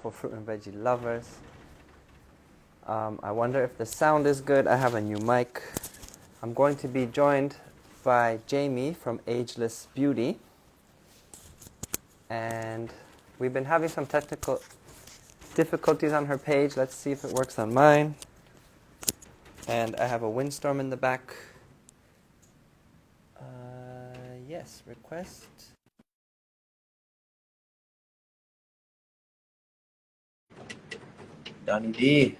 beautiful fruit and veggie lovers. I wonder if the sound is good. I have a new mic. I'm going to be joined by Jamie from Ageless Beauty. And we've been having some technical difficulties on her page. Let's see if it works on mine. And I have a windstorm in the back. Yes, request. Donnie D.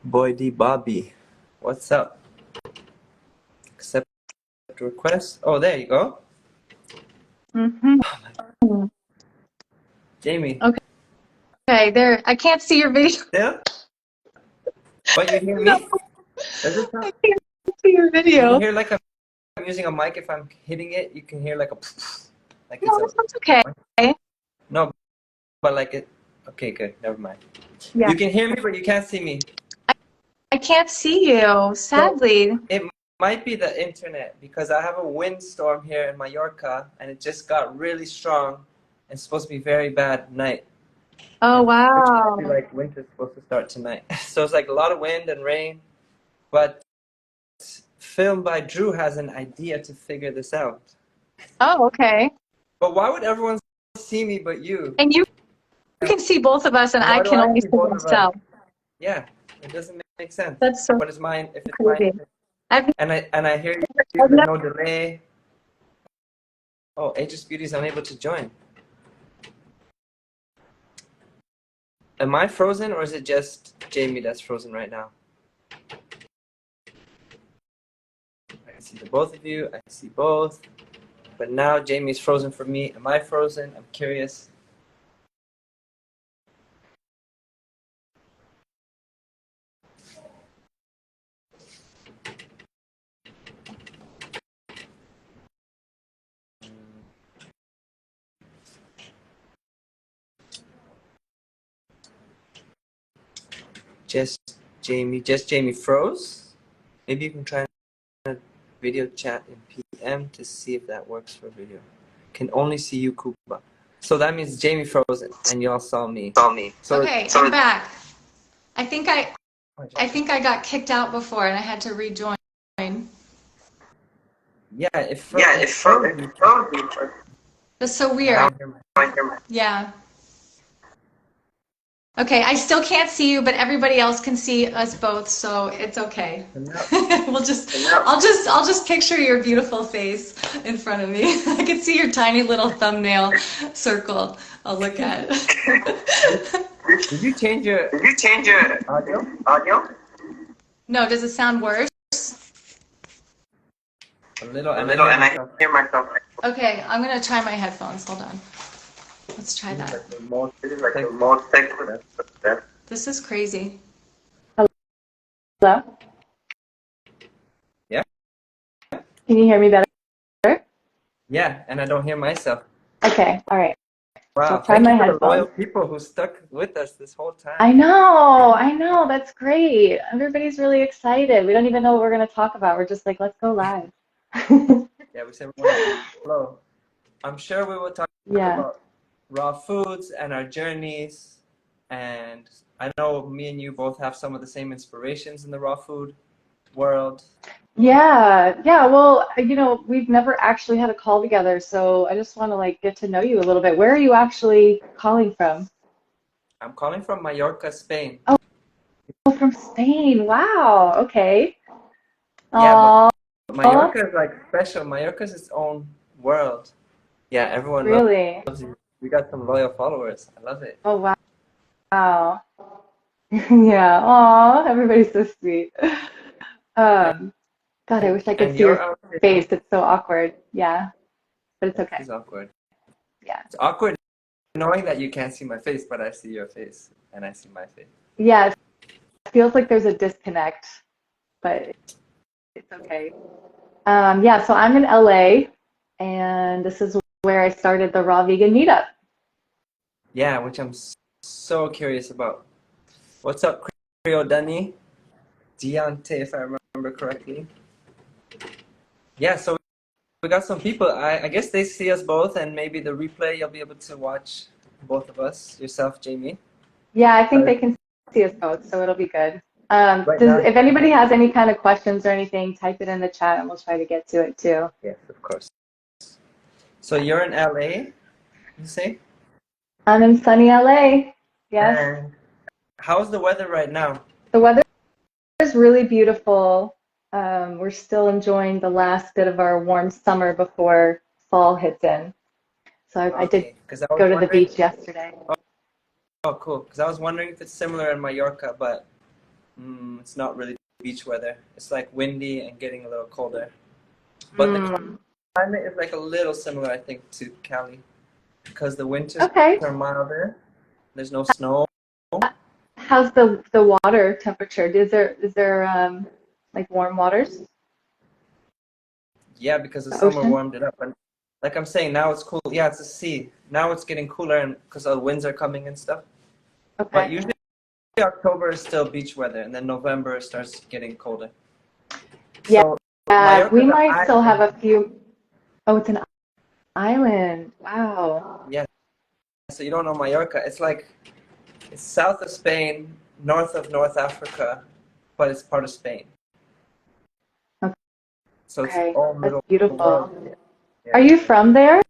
Boy D Bobby. What's up? Accept request. Oh, there you go. Jamie. Okay, there. I can't see your video. Still? But you hear No, me? Does it sound? I can't see your You video. hear like I'm using a mic. If I'm hitting it, you can hear like a like No, it's that's okay. no, but like it. Okay, good. Never mind. Yeah. You can hear me, but you can't see me. I can't see you, sadly. It might be the internet because I have a windstorm here in Mallorca, and it just got really strong. And it's supposed to be very bad night. Oh, And wow. like winter's supposed to start tonight. So it's like a lot of wind and rain. But Film by Drew has an idea to figure this out. Oh, okay. But why would everyone see me but you? And you can see both of us, and I Why do can I only see see both of us? myself. Yeah, it doesn't make sense. That's so But it's mine. If it's crazy. mine, and I hear you. I've There's never, no delay. Oh, Ageless Beauty is unable to join. Am I frozen, or is it just Jamie that's frozen right now? I can see the both of you. I see both. But now Jamie's frozen for me. Am I frozen? I'm curious. Just Jamie froze. Maybe you can try a video chat in PM to see if that works for video. Can only see you, Kuba. So that means Jamie frozen, and y'all saw me. So okay, I'm back. I think I got kicked out before, and I had to rejoin. yeah, it froze me. That's so I weird. don't hear my. Yeah. Okay, I still can't see you, but everybody else can see us both, so it's okay. I'll just picture your beautiful face in front of me. I can see your tiny little thumbnail circle. I'll look at. Did you change your audio? No, does it sound worse? A little, and I hear myself. Okay, I'm gonna try my headphones. Hold on. Let's try This is that. like the most technical. This is crazy. Hello? Yeah? Can you hear me better? Yeah, and I don't hear myself. Okay, all right. Wow, I'll try thank my you for the headphones. loyal people who stuck with us this whole time. I know, that's great. Everybody's really excited. We don't even know what we're going to talk about. We're just like, let's go live. Yeah, we said we want to flow. I'm sure we will talk Yeah. about raw foods and our journeys. And I know me and you both have some of the same inspirations in the raw food world. Yeah. Well, we've never actually had a call together, so I just want to like get to know you a little bit. Where are you actually calling from? I'm calling from Mallorca, Spain. Oh, from Spain. Wow. Okay. Yeah, Aw, but Mallorca is like special. Mallorca is its own world. Yeah, everyone really? loves you. We got some loyal followers. I love it. Oh, wow. Wow. Yeah. Aw, everybody's so sweet. Um, God, I wish I could And see your you're out here. face. It's so awkward. Yeah, but it's This okay. is awkward. Yeah. It's awkward knowing that you can't see my face, but I see your face and I see my face. Yeah, it feels like there's a disconnect, but it's okay. Yeah, so I'm in LA, and this is where I started the Raw Vegan Meetup. Yeah, which I'm so curious about. What's up, Creole Dani? Deontay, if I remember correctly. Yeah, so we got some people. I guess they see us both, and maybe the replay you'll be able to watch both of us, yourself, Jamie. Yeah, I think But they can see us both, so it'll be good. right now, If anybody has any kind of questions or anything, type it in the chat and we'll try to get to it too. yes, of course. So you're in LA, you say? I'm in sunny LA. Yes. And how's the weather right now? The weather is really beautiful. We're still enjoying the last bit of our warm summer before fall hits in. So I did Okay, because I was go to the wondering. beach yesterday. Oh, cool. Because I was wondering if it's similar in Mallorca, but it's not really beach weather. It's like windy and getting a little colder. But the climate is like a little similar, I think, to Cali, because the winters Okay. are milder. There's no snow. How's the water temperature? Is there like warm waters? Yeah, because the The summer ocean? warmed it up. And like I'm saying, now it's cool. Yeah, it's the sea. Now it's getting cooler, and because the winds are coming and stuff. But Okay. usually October is still beach weather, and then November starts getting colder. Yeah. So Mallorca, We might still have a few. Oh, it's an island. Wow. Yeah. So you don't know Mallorca. It's south of Spain, north of North Africa, but it's part of Spain. So it's Okay. all That's middle of the beautiful. world. Yeah. Are you from there?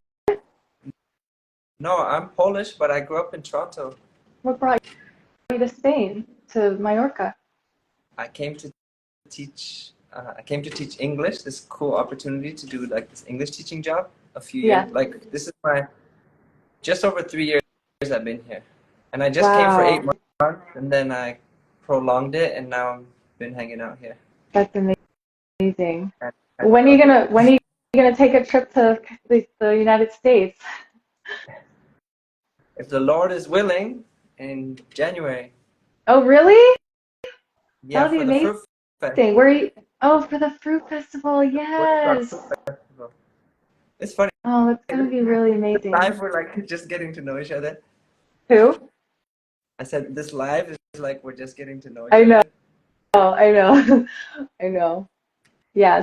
No, I'm Polish, but I grew up in Toronto. What brought you to Spain, to Mallorca? I came to teach. I came to teach English. This cool opportunity to do like this English teaching job. A few Yeah. years. Like this is my just over 3 years I've been here, and I just came for 8 months, and then I prolonged it, and now I've been hanging out here. That's amazing. And When are you gonna take a trip to the United States? if the Lord is willing, in January. Oh, really? Yeah, That would be for the amazing. fruit festival. Where are you? Oh, for the fruit festival. Woodstock Yes. Fruit Festival. It's funny. Oh, that's gonna be really amazing. Live, we're like just getting to know each other. Who? I said this live is like we're just getting to know each I know. other. I know. I know. Yeah.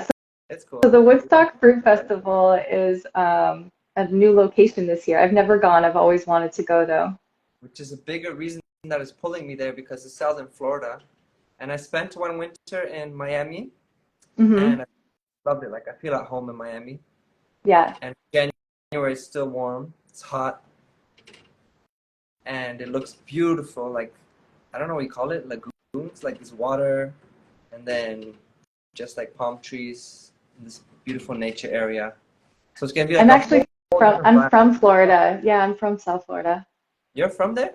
It's So cool. the Woodstock Fruit Festival is a new location this year. I've never gone. I've always wanted to go though. Which is a bigger reason that is pulling me there because it's out in Florida. And I spent one winter in Miami and I loved it. Like I feel at home in Miami. Yeah. And January is still warm. It's hot. And it looks beautiful. Like I don't know what you call it, lagoons, like this water and then just like palm trees in this beautiful nature area. So it's gonna be like I'm from Florida. Yeah, I'm from South Florida. You're from there?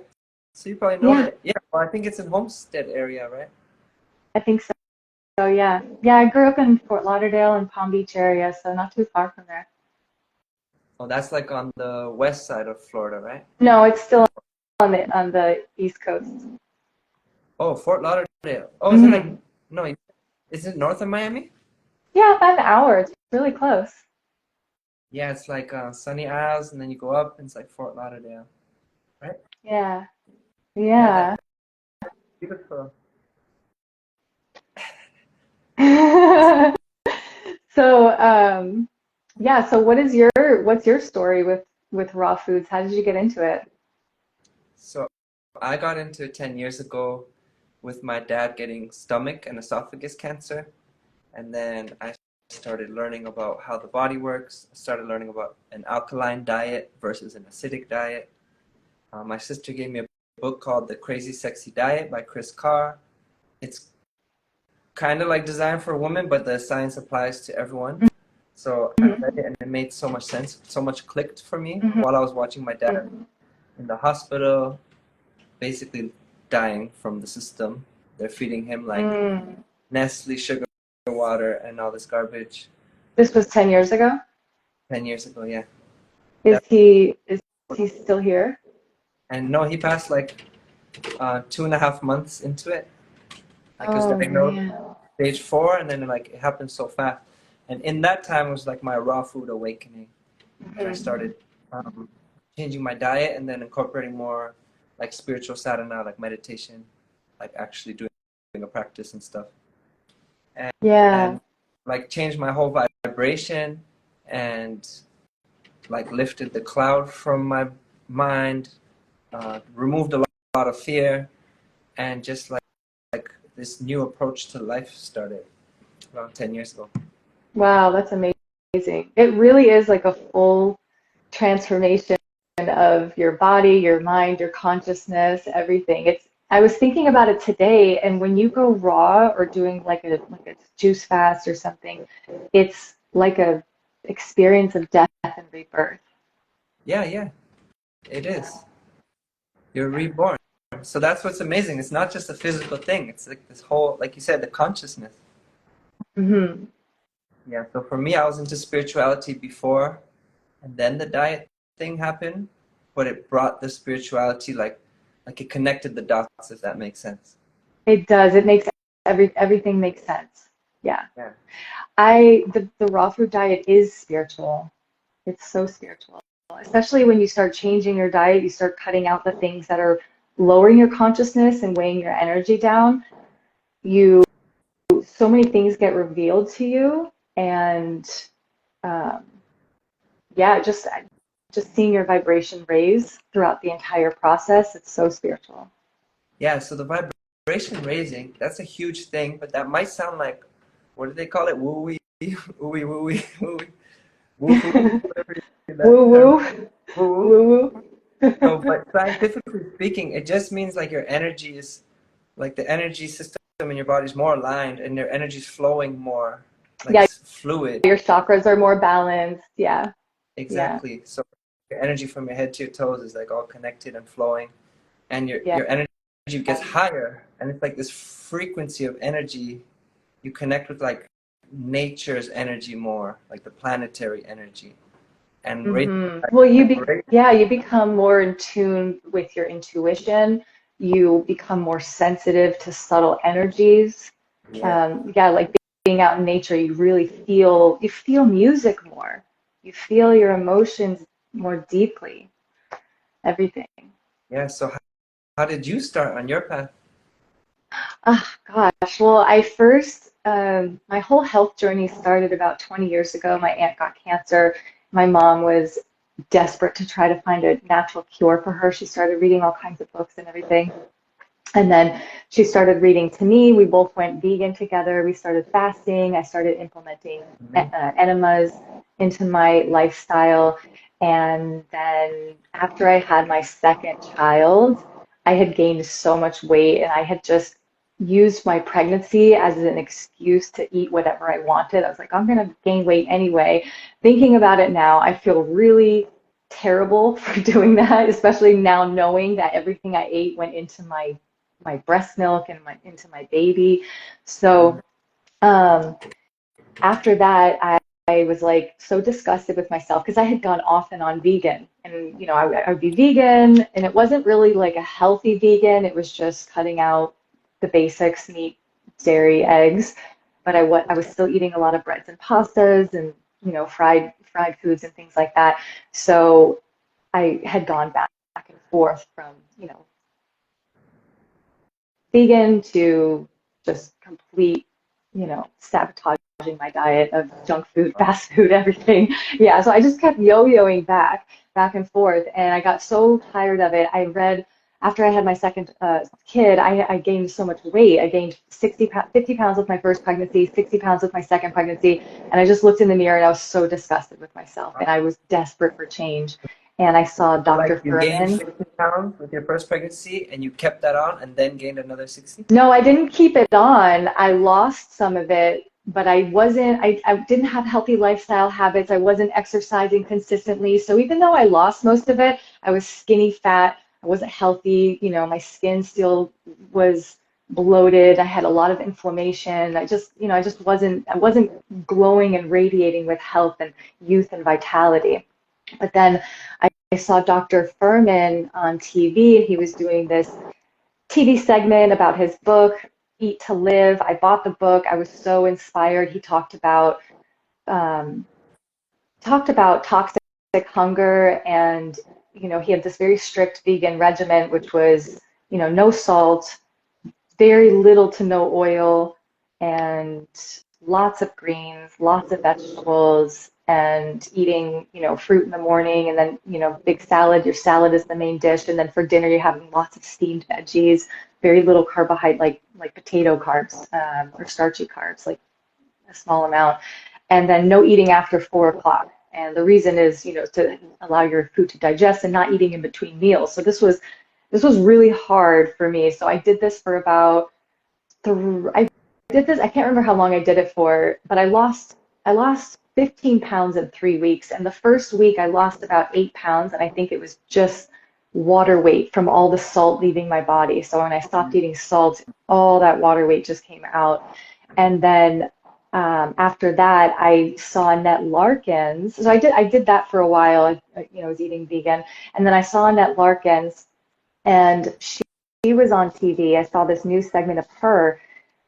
So you probably know Yeah. that. Yeah, well, I think it's in Homestead area, right? I think so. So yeah. Yeah, I grew up in Fort Lauderdale and Palm Beach area, so not too far from there. Oh, that's like on the west side of Florida, right? No, it's still on the East Coast. Oh, Fort Lauderdale. Oh, is it like no? Is it north of Miami? Yeah, about an hour. It's really close. Yeah, it's like Sunny Isles, and then you go up, and it's like Fort Lauderdale, right? Yeah. Yeah, Yeah. that's beautiful. So, yeah, so what's your story with raw foods? How did you get into it? So I got into it 10 years ago with my dad getting stomach and esophagus cancer. And then I started learning about how the body works. I started learning about an alkaline diet versus an acidic diet. My sister gave me a book called The Crazy Sexy Diet by Chris Carr. It's kind of like designed for women, but the science applies to everyone. So I read it and it made so much sense. So much clicked for me while I was watching my dad in the hospital, basically dying from the system. They're feeding him like Nestle sugar water and all this garbage. This was 10 years ago? 10 years ago, yeah. Is he still here? And no, he passed like 2.5 months into it. Like he was Oh, diagnosed man. stage 4, and then like it happened so fast. And in that time was like my raw food awakening. And I started changing my diet and then incorporating more like spiritual sadhana, like meditation, like actually doing a practice and stuff. And, Yeah. and like changed my whole vibration and like lifted the cloud from my mind, removed a lot of fear, and just like this new approach to life started around 10 years ago. Wow, that's amazing. It really is like a full transformation of your body, your mind, your consciousness, everything. I was thinking about it today, and when you go raw or doing like a juice fast or something, it's like a experience of death and rebirth. Yeah, it is. You're reborn. So that's what's amazing. It's not just a physical thing. It's like this whole, like you said, the consciousness. Hmm. Yeah. So for me, I was into spirituality before, and then the diet thing happened, but it brought the spirituality, like it connected the dots, if that makes sense. It does. It makes everything makes sense. Yeah. Yeah. The raw food diet is spiritual. It's so spiritual. Especially when you start changing your diet, you start cutting out the things that are lowering your consciousness and weighing your energy down. You So many things get revealed to you, and um, yeah, just seeing your vibration raise throughout the entire process, it's so spiritual. Yeah. So the vibration raising, that's a huge thing, but that might sound like, what do they call it? Woo-wee, woo-wee, woo-wee, woo-wee, woo-foo, whatever Woo that term. woo, Woo-woo. woo woo. No, but scientifically speaking, it just means like your energy is, like the energy system in your body is more aligned and your energy is flowing more, like Yeah, fluid. your chakras are more balanced. Yeah, yeah, Exactly. So your energy from your head to your toes is like all connected and flowing, and yeah. your energy gets higher, and it's like this frequency of energy. You connect with like nature's energy more, like the planetary energy, and Well, vibration. yeah, you become more in tune with your intuition. You become more sensitive to subtle energies. Yeah. Yeah, like being out in nature, you feel music more. You feel your emotions more deeply. Everything. Yeah. So how did you start on your path? Oh, gosh. Well, my whole health journey started about 20 years ago. My aunt got cancer. My mom was desperate to try to find a natural cure for her. She started reading all kinds of books and everything. And then she started reading to me. We both went vegan together. We started fasting. I started implementing enemas into my lifestyle. And then after I had my second child, I had gained so much weight and I had just used my pregnancy as an excuse to eat whatever I wanted. I was like, I'm going to gain weight anyway. Thinking about it now, I feel really terrible for doing that, especially now knowing that everything I ate went into my breast milk and into my baby. So um, after that, I was like so disgusted with myself because I had gone off and on vegan. And, I would be vegan, and it wasn't really like a healthy vegan. It was just cutting out the basics, meat, dairy, eggs. But I was still eating a lot of breads and pastas and, fried foods and things like that. So I had gone back and forth from, vegan to just complete, sabotaging my diet of junk food, fast food, everything. Yeah, so I just kept yo-yoing back and forth, and I got so tired of it. I read after I had my second kid, I gained so much weight. I gained 50 pounds with my first pregnancy, 60 pounds with my second pregnancy, and I just looked in the mirror and I was so disgusted with myself, and I was desperate for change. And I saw So like Dr. you gained Furman. 60 pounds with your first pregnancy and you kept that on and then gained another 60? No, I didn't keep it on. I lost some of it, but I didn't have healthy lifestyle habits. I wasn't exercising consistently. So even though I lost most of it, I was skinny fat. I wasn't healthy. My skin still was bloated. I had a lot of inflammation. I wasn't glowing and radiating with health and youth and vitality. But then I saw Dr. Furman on TV, and he was doing this TV segment about his book, Eat to Live. I bought the book. I was so inspired. He um, talked about toxic hunger, and he had this very strict vegan regimen, which was no salt, very little to no oil, and lots of greens, lots of vegetables, and eating, fruit in the morning, and then, big salad. Your salad is the main dish, and then for dinner you're having lots of steamed veggies, very little carbohydrate, like potato carbs, or starchy carbs, like a small amount, and then no eating after 4 o'clock. And the reason is, to allow your food to digest and not eating in between meals. So this was really hard for me. So I did this for about I can't remember how long I did it for, but I lost 15 pounds in 3 weeks. And the first week I lost about 8 pounds, and I think it was just water weight from all the salt leaving my body. So when I stopped eating salt, all that water weight just came out. And then after that, I saw Annette Larkins. So I did that for a while. I was eating vegan, and then I saw Annette Larkins, and she was on TV. I saw this new segment of her.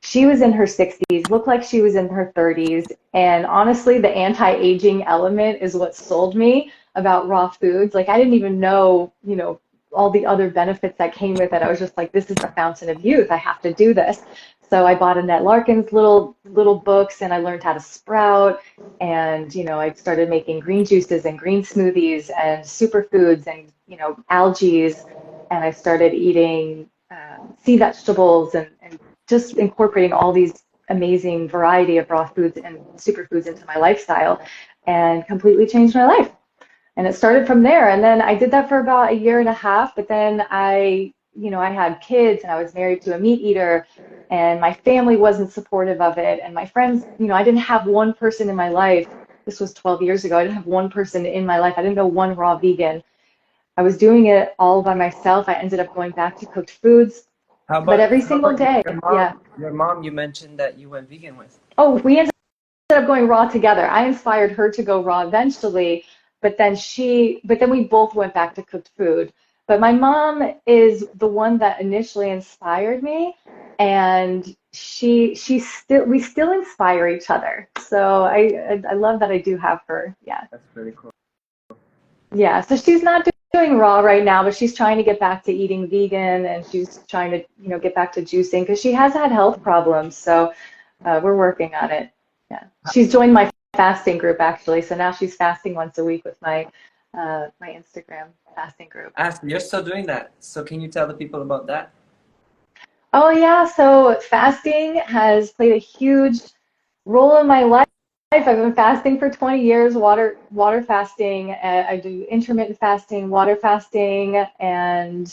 She was in her 60s, looked like she was in her 30s. And honestly, the anti-aging element is what sold me about raw foods. Like I didn't even know, all the other benefits that came with it. I was just like, this is the fountain of youth. I have to do this. So I bought Annette Larkin's little books, and I learned how to sprout. And, I started making green juices and green smoothies and superfoods and, algae. And I started eating sea vegetables and just incorporating all these amazing variety of raw foods and superfoods into my lifestyle, and completely changed my life. And it started from there. And then I did that for about a year and a half, but then I had kids, and I was married to a meat eater, and my family wasn't supportive of it. And my friends, I didn't have one person in my life. This was 12 years ago. I didn't have one person in my life. I didn't know one raw vegan. I was doing it all by myself. I ended up going back to cooked foods, but every single day, yeah. Your mom, you mentioned that you went vegan with. Oh, we ended up going raw together. I inspired her to go raw eventually, but then we both went back to cooked food. But my mom is the one that initially inspired me, and we still inspire each other. So I love that I do have her. Yeah. That's really cool. Yeah, so she's not doing raw right now, but she's trying to get back to eating vegan, and she's trying to, get back to juicing because she has had health problems. So we're working on it. Yeah, she's joined my fasting group actually, so now she's fasting once a week with my Instagram fasting group. You're still doing that, so can you tell the people about that? Oh yeah, so fasting has played a huge role in my life. I've been fasting for 20 years, water fasting. I do intermittent fasting, water fasting, and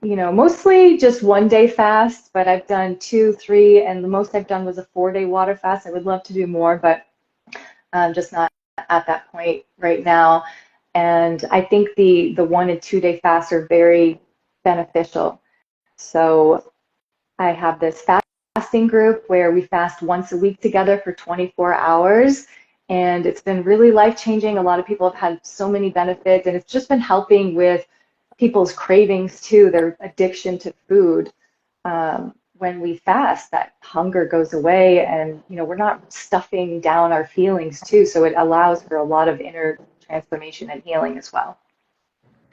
mostly just 1 day fast, but I've done 2, 3, and the most I've done was a 4-day water fast. I would love to do more, but I'm just not at that point right now. And I think the 1 and 2 day fasts are very beneficial. So I have this fasting group where we fast once a week together for 24 hours. And it's been really life-changing. A lot of people have had so many benefits, and it's just been helping with people's cravings too, their addiction to food. When we fast, that hunger goes away, and we're not stuffing down our feelings too. So it allows for a lot of inner transformation and healing as well.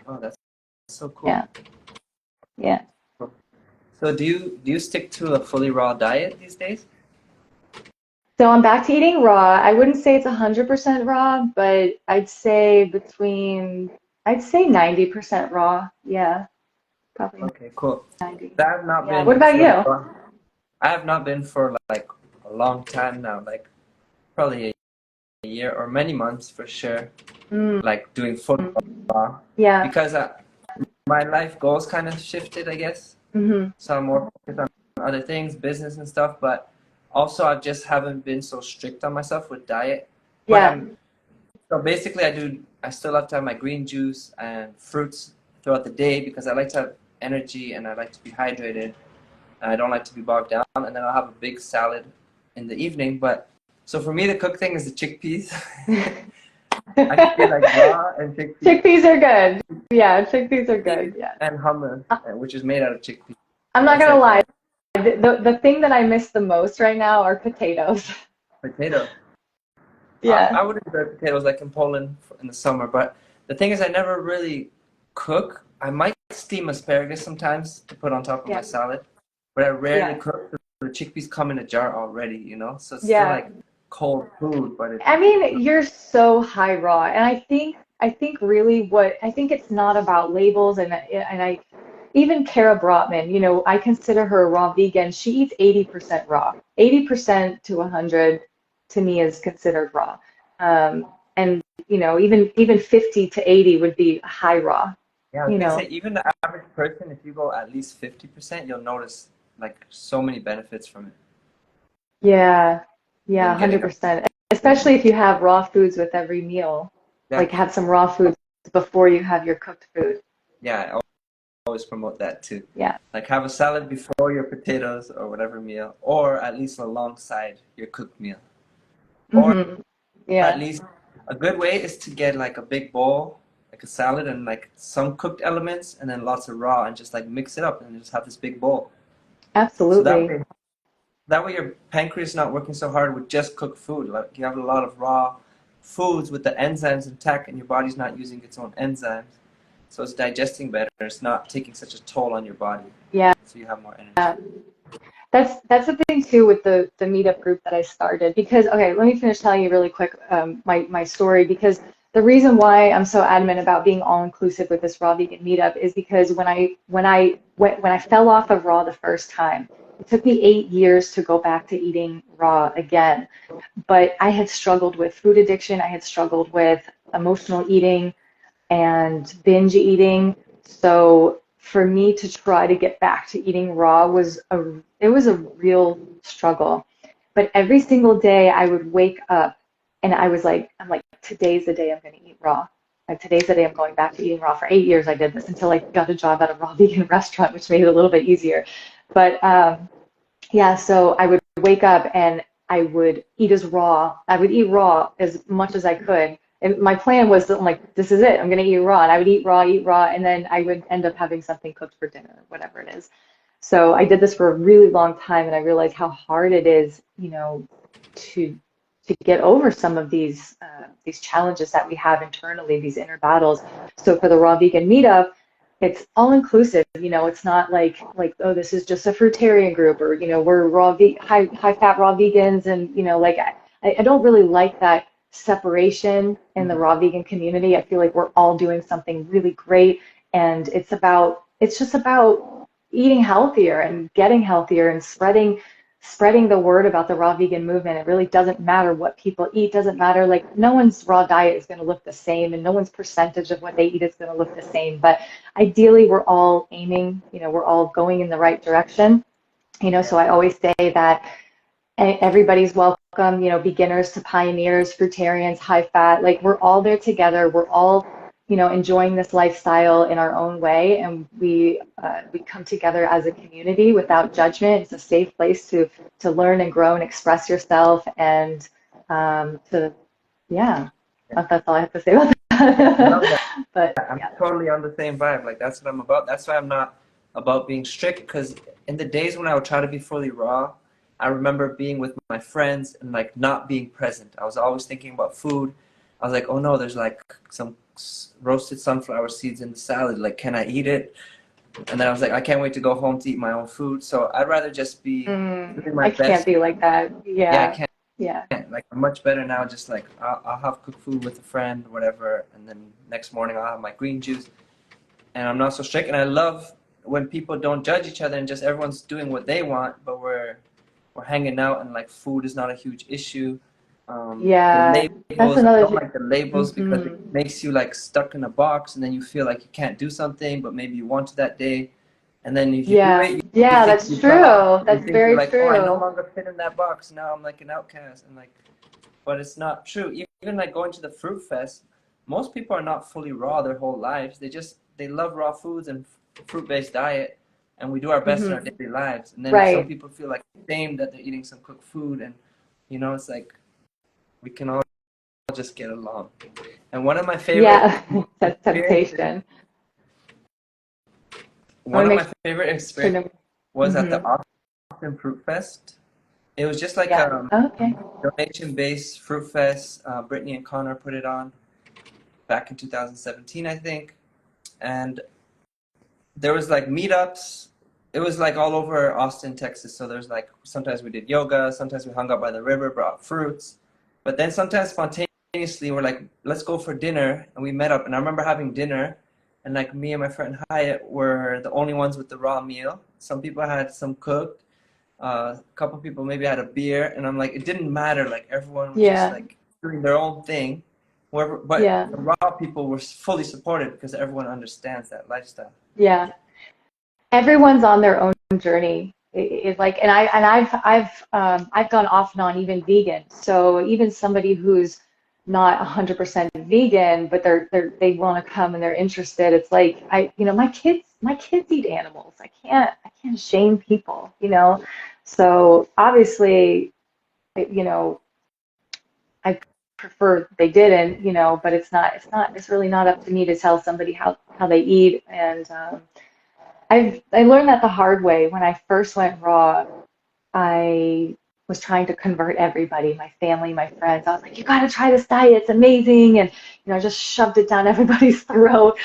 Oh, that's so cool. Yeah. Yeah. So do you stick to a fully raw diet these days? So I'm back to eating raw. I wouldn't say it's 100% raw, but I'd say 90% raw. Yeah, probably Okay, cool. 90. I have not Yeah. been What about you? raw. I have not been for like a long time now, like probably a year or many months for sure. Like doing full raw. Yeah. Because my life goals kind of shifted, I guess. So I'm more focused on other things, business and stuff, but also I just haven't been so strict on myself with diet. But Yeah. so basically I still have to have my green juice and fruits throughout the day because I like to have energy and I like to be hydrated. And I don't like to be bogged down, and then I'll have a big salad in the evening. But so for me, the cook thing is the chickpeas. I feel like raw and chickpeas. Chickpeas are good. Yeah, chickpeas are good. Yeah. And hummus, which is made out of chickpeas. I'm not gonna lie. The thing that I miss the most right now are potatoes. Potato. Yeah. I would enjoy potatoes like in Poland in the summer, but the thing is I never really cook. I might steam asparagus sometimes to put on top of my salad, but I rarely cook. the chickpeas come in a jar already, you know, so it's still Yeah. like cold food, but it's I mean, you're so high raw, and I think really what I think it's not about labels, and I even Kara Brotman, I consider her a raw vegan. She eats 80% raw. 80% to 100 to me is considered raw. And even 50 to 80 would be high raw, yeah, I was you gonna say know. even the average person, if you go at least 50%, you'll notice like so many benefits from it Yeah. Yeah, than getting 100%. a Especially if you have raw foods with every meal. Like exactly. have some raw foods before you have your cooked food. Yeah, I always promote that too. Yeah. Like have a salad before your potatoes or whatever meal, or at least alongside your cooked meal. Or at Yeah, least a good way is to get like a big bowl, like a salad, and like some cooked elements, and then lots of raw, and just like mix it up, and just have this big bowl. So absolutely. that way your pancreas is not working so hard with just cooked food. Like you have a lot of raw foods with the enzymes intact, and your body's not using its own enzymes, so it's digesting better. It's not taking such a toll on your body, Yeah. so you have more energy. That's the thing too with the meetup group that I started because okay, let me finish telling you really quick my story because the reason why I'm so adamant about being all inclusive with this raw vegan meetup is because when I fell off of raw the first time, it took me 8 years to go back to eating raw again. But I had struggled with food addiction, I had struggled with emotional eating, and binge eating. So for me to try to get back to eating raw was a real struggle. But every single day I would wake up and I'm like, today's the day I'm going to eat raw. Like today's the day I'm going back to eating raw. For 8 years I did this until I got a job at a raw vegan restaurant, which made it a little bit easier. But yeah, so I would wake up and I would eat as raw. I would eat raw as much as I could. And my plan was that I'm like, this is it. I'm gonna eat raw. And I would eat raw, and then I would end up having something cooked for dinner or whatever it is. So I did this for a really long time, and I realized how hard it is, to get over some of these challenges that we have internally, these inner battles. So for the raw vegan meetup, it's all inclusive. It's not like oh, this is just a fruitarian group, or we're high fat raw vegans, and like I don't really like that separation in the Mhm. raw vegan community. I feel like we're all doing something really great, and it's just about eating healthier and getting healthier and spreading the word about the raw vegan movement. It really doesn't matter what people eat, doesn't matter, like no one's raw diet is going to look the same and no one's percentage of what they eat is going to look the same, but ideally we're all aiming, we're all going in the right direction. So Yeah. I always say that everybody's welcome, beginners to pioneers, fruitarians, high fat, like we're all there together. We're all, enjoying this lifestyle in our own way, and we come together as a community without judgment. It's a safe place to learn and grow and express yourself, and to yeah, that's all I have to say about I love that. that. But I'm yeah. totally on the same vibe. Like that's what I'm about. That's why I'm not about being strict. Because in the days when I would try to be fully raw, I remember being with my friends and like not being present. I was always thinking about food. I was like, oh no, there's like some roasted sunflower seeds in the salad. Like, can I eat it? And then I was like, I can't wait to go home to eat my own food. So I'd rather just be doing my I can't best. be like that. Yeah, I Yeah, can't. yeah. Like I'm much better now. Just like I'll have cooked food with a friend, whatever, and then next morning I'll have my green juice, and I'm not so strict. And I love when people don't judge each other and just everyone's doing what they want, but we're hanging out and like food is not a huge issue. Yeah, The that's labels, I another don't thing. like the labels because it makes you like stuck in a box, and then you feel like you can't do something, but maybe you want to that day. And then if you do Yeah, it, you yeah, think that's you fell off. true. You That's think you're very like, oh, I no true. longer fit in that box. Now I'm like an outcast. And like, but it's not true. Even like going to the fruit fest, most people are not fully raw their whole lives. They love raw foods and fruit-based diet, and we do our best in our Hmm. daily lives. And then some Right. people feel like ashamed that they're eating some cooked food, and it's like we can all just get along. And one of my favorite Yeah, that's experiences, temptation. I one want to of make my favorite sure. experiences No, was at the hmm. Austin Fruit Fest. It was just like Yeah. a Okay. donation-based fruit fest. Brittany and Connor put it on back in 2017, I think. And there was like meetups, it was like all over Austin, Texas. So there's like sometimes we did yoga, sometimes we hung out by the river, brought fruits, but then sometimes spontaneously we're like, let's go for dinner, and we met up. And I remember having dinner, and like me and my friend Hyatt were the only ones with the raw meal. Some people had some cooked, a couple people maybe had a beer, and I'm like, it didn't matter. Like everyone was just Yeah. like doing their own thing. Whoever, but Yeah. the raw people were fully supported because everyone understands that lifestyle. Yeah. Everyone's on their own journey. It's like, and I've gone off and on even vegan. So even somebody who's not 100% vegan, but they want to come and they're interested. It's like my kids eat animals. I can't shame people, So obviously, you know, I prefer they didn't, but it's really not up to me to tell somebody how they eat. And I learned that the hard way. When I first went raw, I was trying to convert everybody, my family, my friends. I was like, you got to try this diet. It's amazing. And, I just shoved it down everybody's throat.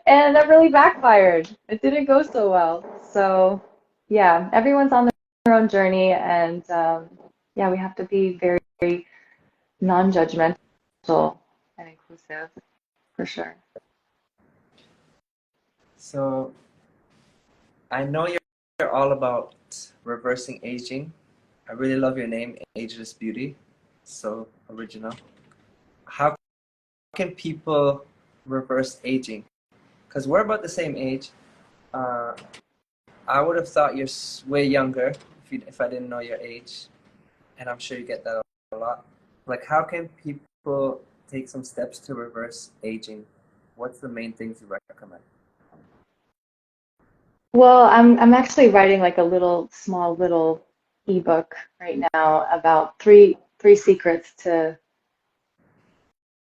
And that really backfired. It didn't go so well. So, yeah, everyone's on their own journey. And, yeah, we have to be very, very non-judgmental and inclusive, for sure. So I know you're all about reversing aging. I really love your name, Ageless Beauty. So original. How can people reverse aging? Because we're about the same age. Uh, I would have thought you're way younger if I didn't know your age, and I'm sure you get that a lot. Like, how can people take some steps to reverse aging? What's the main things you recommend? Well, I'm actually writing like a small little ebook right now about three secrets to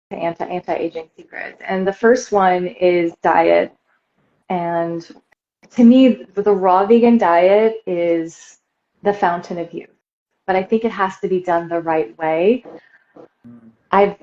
anti-aging secrets. And the first one is diet. And to me, the raw vegan diet is the fountain of youth. But I think it has to be done the right way. I've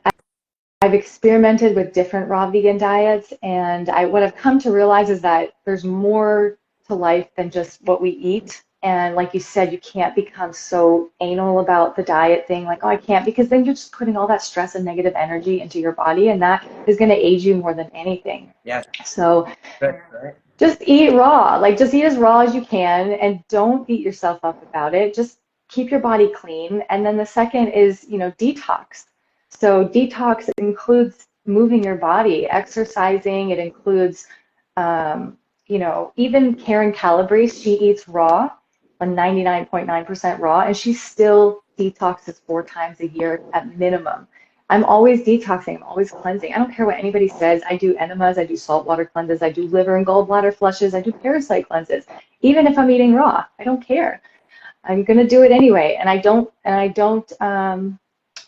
I've experimented with different raw vegan diets, and what I've come to realize is that there's more to life than just what we eat. And like you said, you can't become so anal about the diet thing, like, oh, I can't, because then you're just putting all that stress and negative energy into your body, and that is going to age you more than anything. Yeah. So Right, right. just eat raw, like just eat as raw as you can, and don't beat yourself up about it. Just keep your body clean. And then the second is, detox. So detox includes moving your body, exercising. It includes, even Karen Calabrese, she eats raw, a 99.9% raw, and she still detoxes 4 times a year at minimum. I'm always detoxing, I'm always cleansing. I don't care what anybody says. I do enemas, I do saltwater cleanses, I do liver and gallbladder flushes, I do parasite cleanses. Even if I'm eating raw, I don't care. I'm gonna do it anyway, and I don't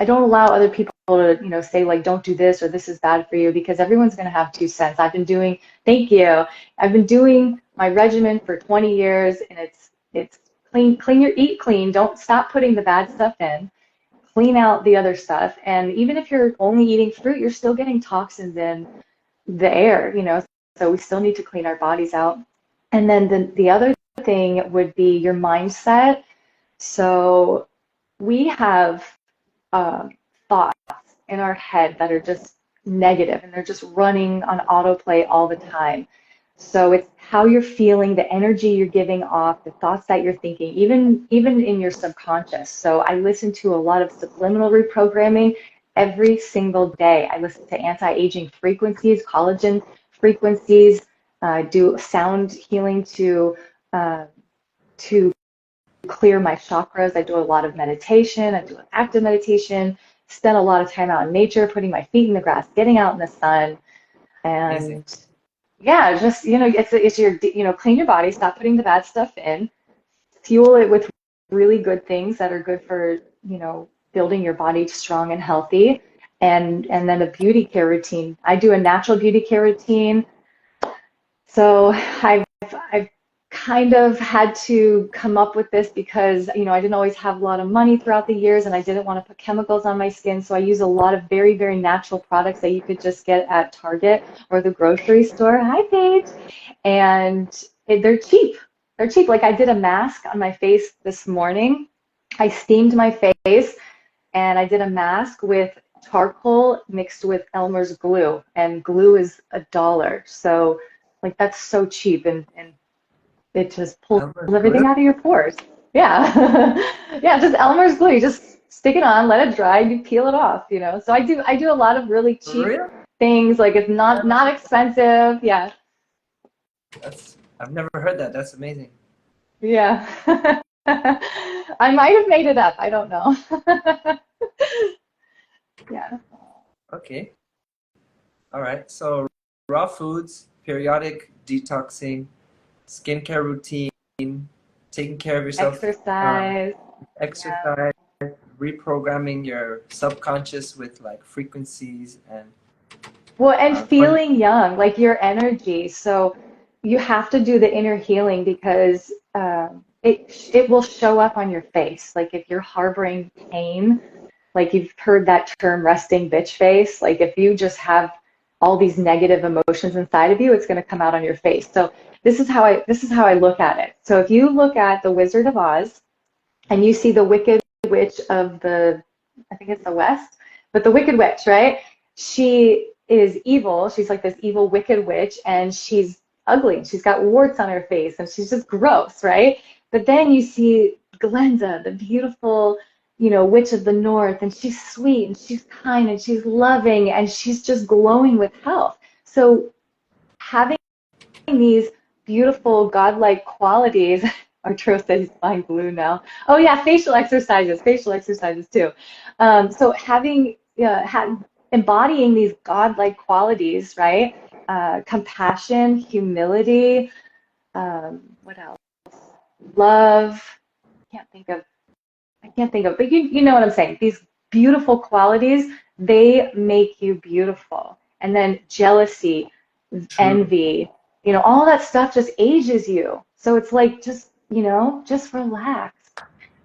allow other people to, say like, don't do this or this is bad for you, because everyone's gonna have 2 cents. Thank you. I've been doing my regimen for 20 years, and it's eat clean. Don't stop putting the bad stuff in. Clean out the other stuff, and even if you're only eating fruit, you're still getting toxins in the air. So we still need to clean our bodies out. And then the other thing would be your mindset. So we have thoughts in our head that are just negative, and they're just running on autoplay all the time. So it's how you're feeling, the energy you're giving off, the thoughts that you're thinking, even in your subconscious. So I listen to a lot of subliminal reprogramming every single day. I listen to anti-aging frequencies, collagen frequencies, do sound healing to clear my chakras. I do a lot of meditation. I do active meditation. Spend a lot of time out in nature, putting my feet in the grass, getting out in the sun, Amazing. and yeah, just it's your clean your body, stop putting the bad stuff in, fuel it with really good things that are good for building your body strong and healthy, and then a beauty care routine. I do a natural beauty care routine. So I've kind of had to come up with this because I didn't always have a lot of money throughout the years, and I didn't want to put chemicals on my skin. So I use a lot of very, very natural products that you could just get at Target or the grocery store. Hi, Paige. And they're cheap. they're cheap. Like I did a mask on my face this morning. I steamed my face and I did a mask with charcoal mixed with Elmer's glue, and glue is $1. So like that's so cheap, and it just pulls Elmer's glue? everything out of your pores. Yeah. Yeah, just Elmer's glue. You just stick it on, let it dry, and you peel it off, you know. So I do a lot of really For cheap real? things. Like it's not expensive. Yeah. I've never heard that. That's amazing. Yeah. I might have made it up. I don't know. Yeah. Okay. All right. So raw foods, periodic detoxing, skincare routine, taking care of yourself, Exercise. Yeah. exercise, reprogramming your subconscious with like frequencies and Well, and fun. feeling young, like your energy. So you have to do the inner healing because it will show up on your face. Like if you're harboring pain, like you've heard that term resting bitch face. Like if you just have all these negative emotions inside of you, it's going to come out on your face. So this is how I look at it. So if you look at the Wizard of Oz and you see the Wicked Witch of the, I think it's the West, but the Wicked Witch, right? She is evil. She's like this evil, wicked witch, and she's ugly. She's got warts on her face, and she's just gross, right? But then you see Glenda, the beautiful, witch of the North, and she's sweet, and she's kind, and she's loving, and she's just glowing with health. So having these beautiful godlike qualities. Arturo said he's buying glue now. Oh yeah, facial exercises too. So having embodying these godlike qualities, right? Compassion, humility, what else? Love. Can't think of. I can't think of. But you know what I'm saying. These beautiful qualities, they make you beautiful. And then jealousy, True. envy, all that stuff just ages you. So it's like just relax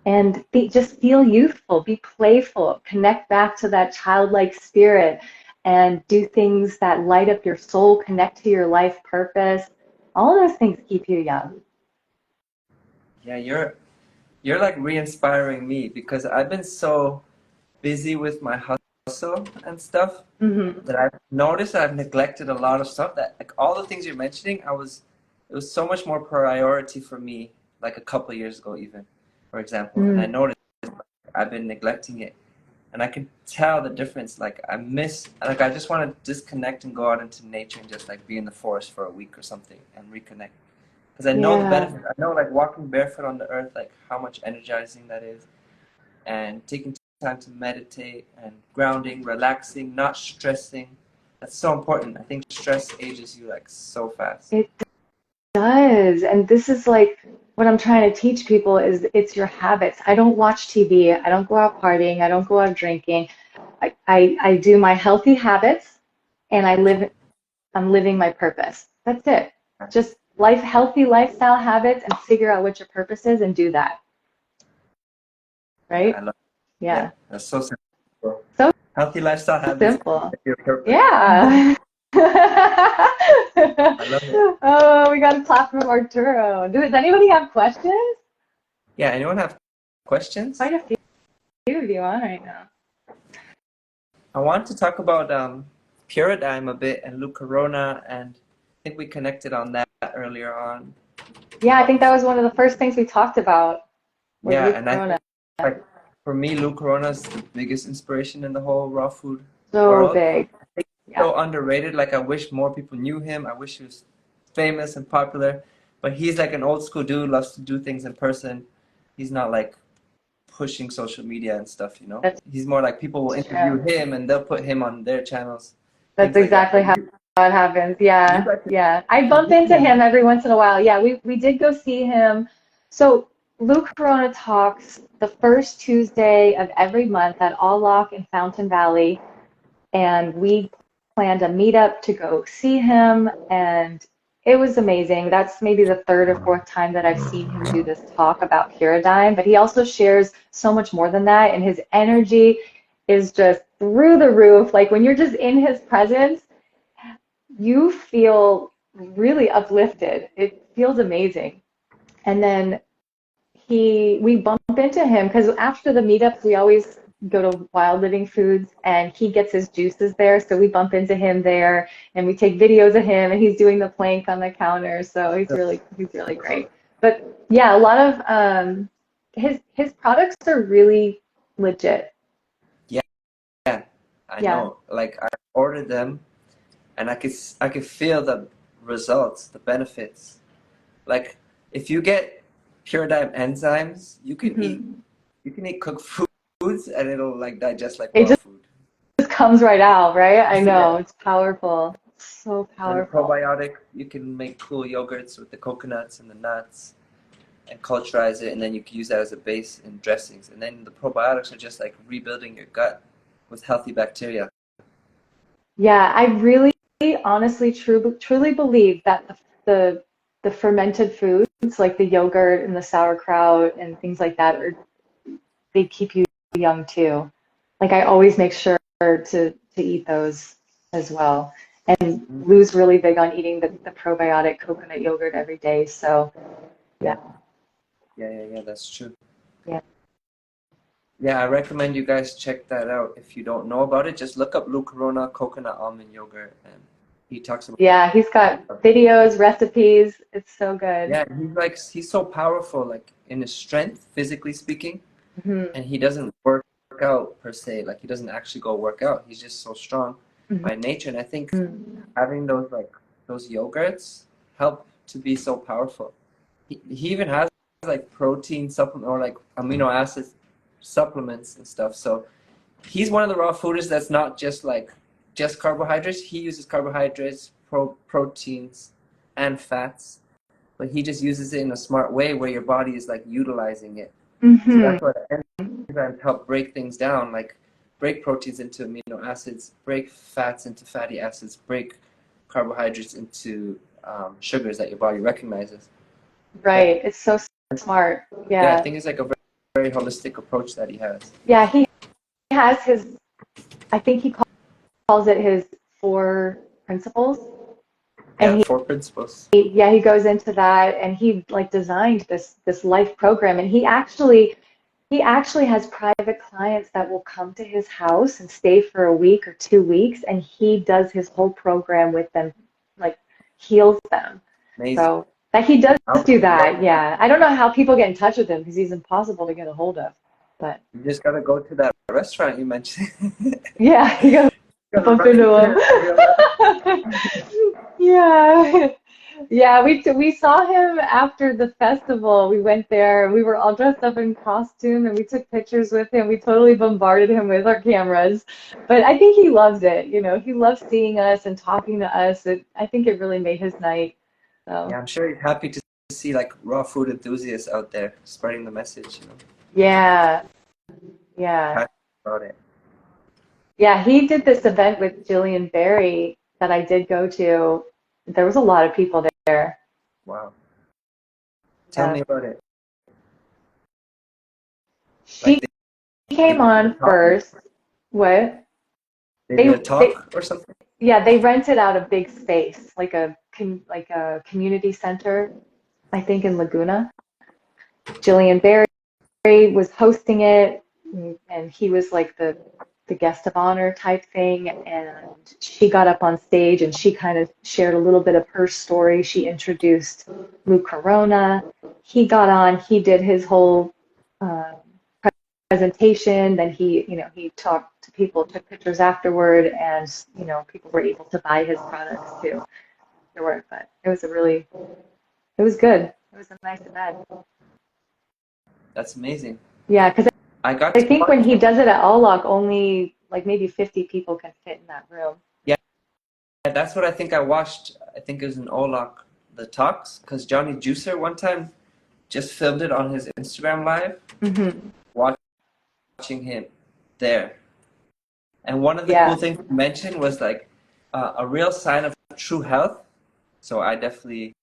and just feel youthful, be playful, connect back to that childlike spirit and do things that light up your soul, connect to your life purpose. All those things keep you young. Yeah, you're like re-inspiring me because I've been so busy with my hustle and stuff Mm-hmm. that I've noticed I've neglected a lot of stuff that like all the things you're mentioning, it was so much more priority for me like a couple of years ago even, for example. And I Mm. noticed I've been neglecting it. And I can tell the difference. Like I just want to disconnect and go out into nature and just like be in the forest for a week or something and reconnect. Because I know the Yeah. benefit. I know like walking barefoot on the earth, like how much energizing that is, and taking time to meditate and grounding, relaxing, not stressing. That's so important. I think stress ages you like so fast. It does. And this is like what I'm trying to teach people is it's your habits. I don't watch TV. I don't go out partying. I don't go out drinking. I do my healthy habits and I'm living my purpose. That's it. Just healthy lifestyle habits and figure out what your purpose is and do that. Yeah, Right? I love. Yeah, Yeah. that's so simple. So Healthy lifestyle habits. simple. Your purpose. Yeah. I love it. Oh, we got a clap from Arturo. Does anybody have questions? Yeah. Anyone have questions? Quite a few of you on right now. I want to talk about Paradigm a bit and Luke Corona, and I think we connected on that earlier on. Yeah, I think that was one of the first things we talked about was Yeah, Luke and I Corona. think like for me, Luke Corona is the biggest inspiration in the whole raw food So world. big. I think he's Yeah. so underrated. Like I wish more people knew him. I wish he was famous and popular. But he's like an old school dude, loves to do things in person. He's not like pushing social media and stuff, you know? That's He's more like people will interview true. him and they'll put him on their channels, That's things like that. exactly But how it happens. you Yeah, guys yeah. I should bump meet into him. him every once in a while. Yeah, we did go see him. So Luke Corona talks the first Tuesday of every month at All Lock in Fountain Valley, and we planned a meetup to go see him, and it was amazing. That's maybe the third or fourth time that I've seen him do this talk about Paradigm, but he also shares so much more than that, and his energy is just through the roof. Like when you're just in his presence, you feel really uplifted. It feels amazing. And then we bump into him because after the meetups, we always go to Wild Living Foods and he gets his juices there. So we bump into him there and we take videos of him and he's doing the plank on the counter. So he's really great. But yeah, a lot of his products are really legit. Yeah, yeah, I Yeah. know. Like I ordered them, and I could feel the results, the benefits. Like if you get pure dime enzymes, Mhm. you can eat cooked foods, and it'll like digest like It raw food. just comes right out, right? I know. Yeah. It's powerful. So And the powerful. probiotic, you can make cool yogurts with the coconuts and the nuts and culturize it, and then you can use that as a base in dressings. And then the probiotics are just like rebuilding your gut with healthy bacteria. Yeah, I really honestly truly believe that the fermented foods like the yogurt and the sauerkraut and things like that they keep you young too. Like I always make sure to eat those as well. And Mm. Lou's really big on eating the probiotic coconut yogurt every day. So Yeah, yeah, yeah, that's true. yeah. Yeah, I recommend you guys check that out. If you don't know about it, just look up Lou Corona coconut almond yogurt, and he talks about. Yeah, he's got videos, recipes. It's so good. Yeah, he's so powerful, like in his strength, physically speaking, Hmm. and he doesn't work out per se. Like he doesn't actually go work out. He's just so strong Hmm. by nature, and I think having those yogurts help to be so powerful. He even has like protein supplement or like amino acid supplements and stuff. So he's one of the raw fooders that's not just carbohydrates. He uses carbohydrates, proteins, and fats, but he just uses it in a smart way where your body is like utilizing it. So Hmm. that's why enzymes help break things down, like break proteins into amino acids, break fats into fatty acids, break carbohydrates into sugars that your body recognizes. Yeah, Right. It's so smart. yeah, I Yeah. think it's like a very holistic approach that he has. Yeah, he has his, I think he calls it his four principles. Yeah, And four principles. yeah, he goes into that and he like designed this life program and he actually has private clients that will come to his house and stay for a week or 2 weeks and he does his whole program with them, like heals them. Amazing. So that he does I do would that. love Yeah. I don't know how people get in touch with him because he's impossible to get a hold of. But You just gotta go to that restaurant you mentioned. yeah, you gotta Gotta bump run into into him in real life. him. Yeah. Yeah, we saw him after the festival. We went there. We were all dressed up in costume and we took pictures with him. We totally bombarded him with our cameras. But I think he loves it. You know, he loves seeing us and talking to us. I think it really made his night. So, Yeah, I'm sure he's happy to see like raw food enthusiasts out there spreading the message, yeah, yeah. passionate about it. Yeah, he did this event with Jillian Berry that I did go to. There was a lot of people there. Wow. Tell Yeah. me about it. Like She came they did a on talk? first. What? They did a They talk or something? yeah, they rented out a big space, like a community center, I think in Laguna. Jillian Berry was hosting it, and he was like the guest of honor type thing. And she got up on stage and she kind of shared a little bit of her story. She introduced Lou Corona. He got on. He did his whole uh, presentation. Then he talked to people, took pictures afterward, and people were able to buy his products too afterward. But it was good. It was a nice event. That's amazing. Yeah, because I got I to think when watch. he does it at Alllock, only like maybe 50 people can fit in that room. Yeah, that's what I think I watched. I think it was in Olak, the talks, because Johnny Juicer one time just filmed it on his Instagram live, Hmm. watching him there. And one of the cool Yeah. things to mention was like a real sign of true health. So I definitely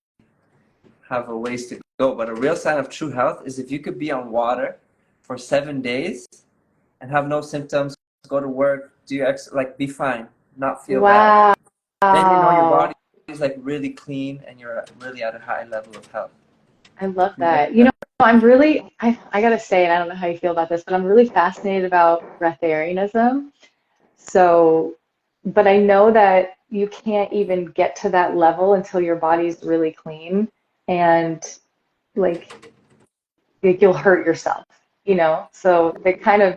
have a ways to go, but a real sign of true health is if you could be on water for 7 days and have no symptoms, go to work, do your like be fine, not feel bad. Wow. Then you know your body is like really clean and you're really at a high level of health. I love that. You know, I'm really, I gotta say, and I don't know how you feel about this, but I'm really fascinated about breatharianism. So, but I know that you can't even get to that level until your body's really clean and like you'll hurt yourself, you know? So it kind of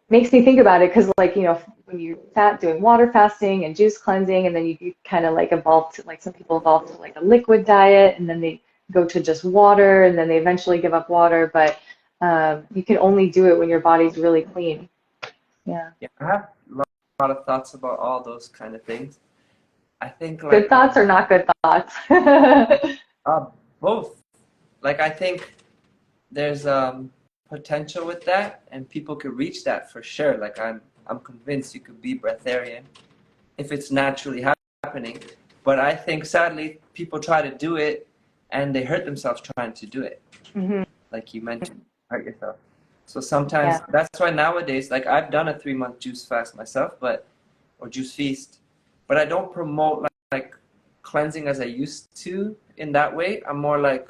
makes me think about it because like, you know, when you're doing water fasting and juice cleansing, and then you kind of like evolve to like some people evolve to like a liquid diet, and then they go to just water, and then they eventually give up water. But you can only do it when your body's really clean. Yeah. Yeah, I have a lot of thoughts about all those kind of things. I think Good like thoughts or not good thoughts? uh, both. Like I think there's potential with that, and people could reach that for sure. Like I'm convinced you could be breatharian if it's naturally happening. But I think sadly people try to do it and they hurt themselves trying to do it. Hmm. Like you mentioned, hurt yourself. So sometimes Yeah. that's why nowadays, like I've done a 3 month juice fast myself, or juice feast, but I don't promote like cleansing as I used to in that way. I'm more like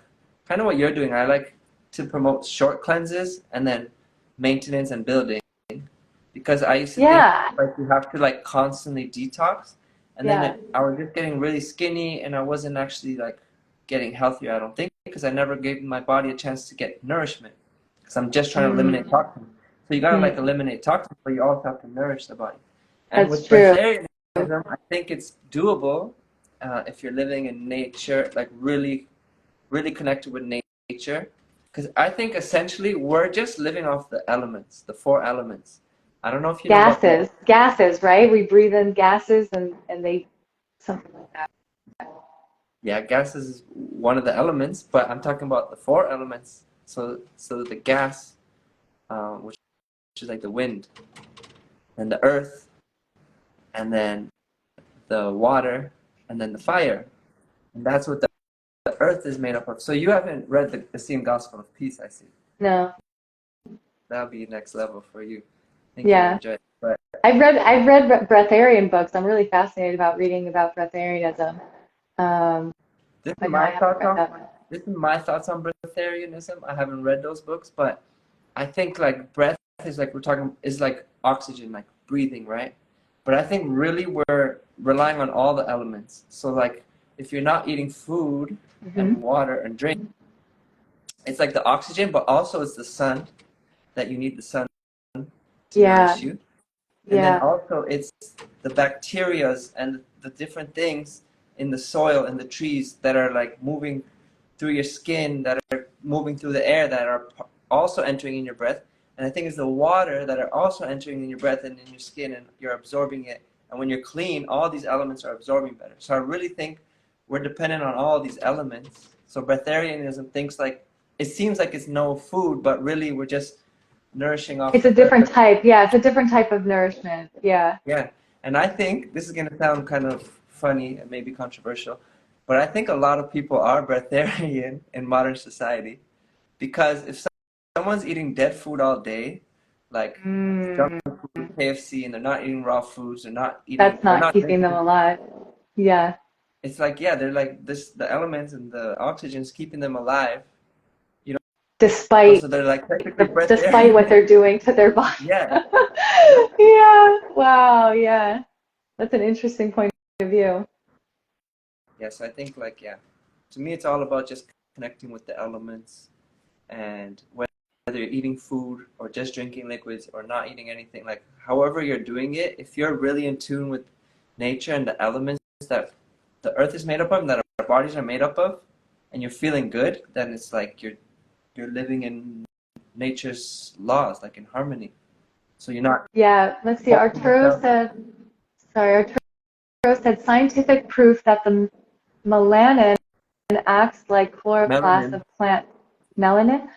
kind of what you're doing. I like to promote short cleanses and then maintenance and building, because I used to think Yeah. like you have to like constantly detox, and then Yeah. I was just getting really skinny and I wasn't actually like getting healthier, I don't think, because I never gave my body a chance to get nourishment, because I'm just trying to eliminate Mm. toxins. So you gotta like Mm. eliminate toxins, but you also have to nourish the body. And That's with true. breatharianism, I think it's doable if you're living in nature, like really, really connected with nature. Because I think essentially we're just living off the elements, the four elements. I don't know if you know about the, Gases, right? We breathe in gases and they something like that. yeah, gases is one of the elements, but I'm talking about the four elements. So the gas, which is like the wind, and the earth, and then the water, and then the fire. And that's what the earth is made up of. So you haven't read the Esteemed Gospel of Peace, I see. No. That'll be next level for you. I think you'll Yeah. enjoy it. But I've read breatharian books. I'm really fascinated about reading about breatharianism. Um, this is but no, I my haven't thoughts read on that one. this is my thoughts on breatharianism. I haven't read those books, but I think like breath is like we're talking is like oxygen, like breathing, right? But I think really we're relying on all the elements. So like if you're not eating food and Hmm. water and drink, it's like the oxygen, but also it's the sun, that you need the sun to Yeah. nourish you. And then Yeah. also it's the bacterias and the different things in the soil and the trees that are like moving through your skin, that are moving through the air, that are also entering in your breath. And I think it's the water that are also entering in your breath and in your skin, and you're absorbing it. And when you're clean, all these elements are absorbing better. So I really think we're dependent on all these elements. So breatharianism thinks like it seems like it's no food, but really we're just nourishing off It's a the earth. different type. Yeah, it's a different type of nourishment. Yeah. Yeah, and I think this is going to sound kind of funny and maybe controversial, but I think a lot of people are breatharian in modern society, because if someone's eating dead food all day, like junk Mm. food, KFC, and they're not eating raw foods, That's they're not not keeping them drinking. alive. Yeah. It's like, yeah, they're like this, the elements and the oxygen's keeping them alive, you know, Despite so they're like technically despite what breatharian. they're doing to their body. Yeah, exactly. Yeah. Wow. Yeah. That's an interesting point of view. Yes, I think like, yeah, to me it's all about just connecting with the elements, and whether you're eating food or just drinking liquids or not eating anything, like however you're doing it, if you're really in tune with nature and the elements that the earth is made up of and that our bodies are made up of, and you're feeling good, then it's like you're living in nature's laws, like in harmony. So you're not Yeah. Let's see. forcing Arturo yourself. said, sorry, Arturo said scientific proof that the melanin acts like chloroplast Melanin. of plant melanin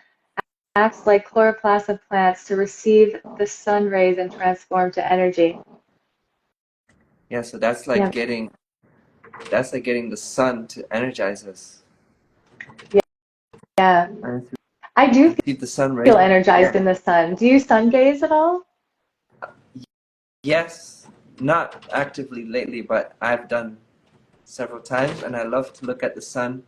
acts like chloroplast of plants to receive the sun rays and transform to energy. Yeah, so Yeah. that's like getting the sun to energize us. Yeah. And if I do you keep the sun feel rays, energized yeah. in the sun. Do you sun gaze at all? Yes, not actively lately, but I've done several times, and I love to look at the sun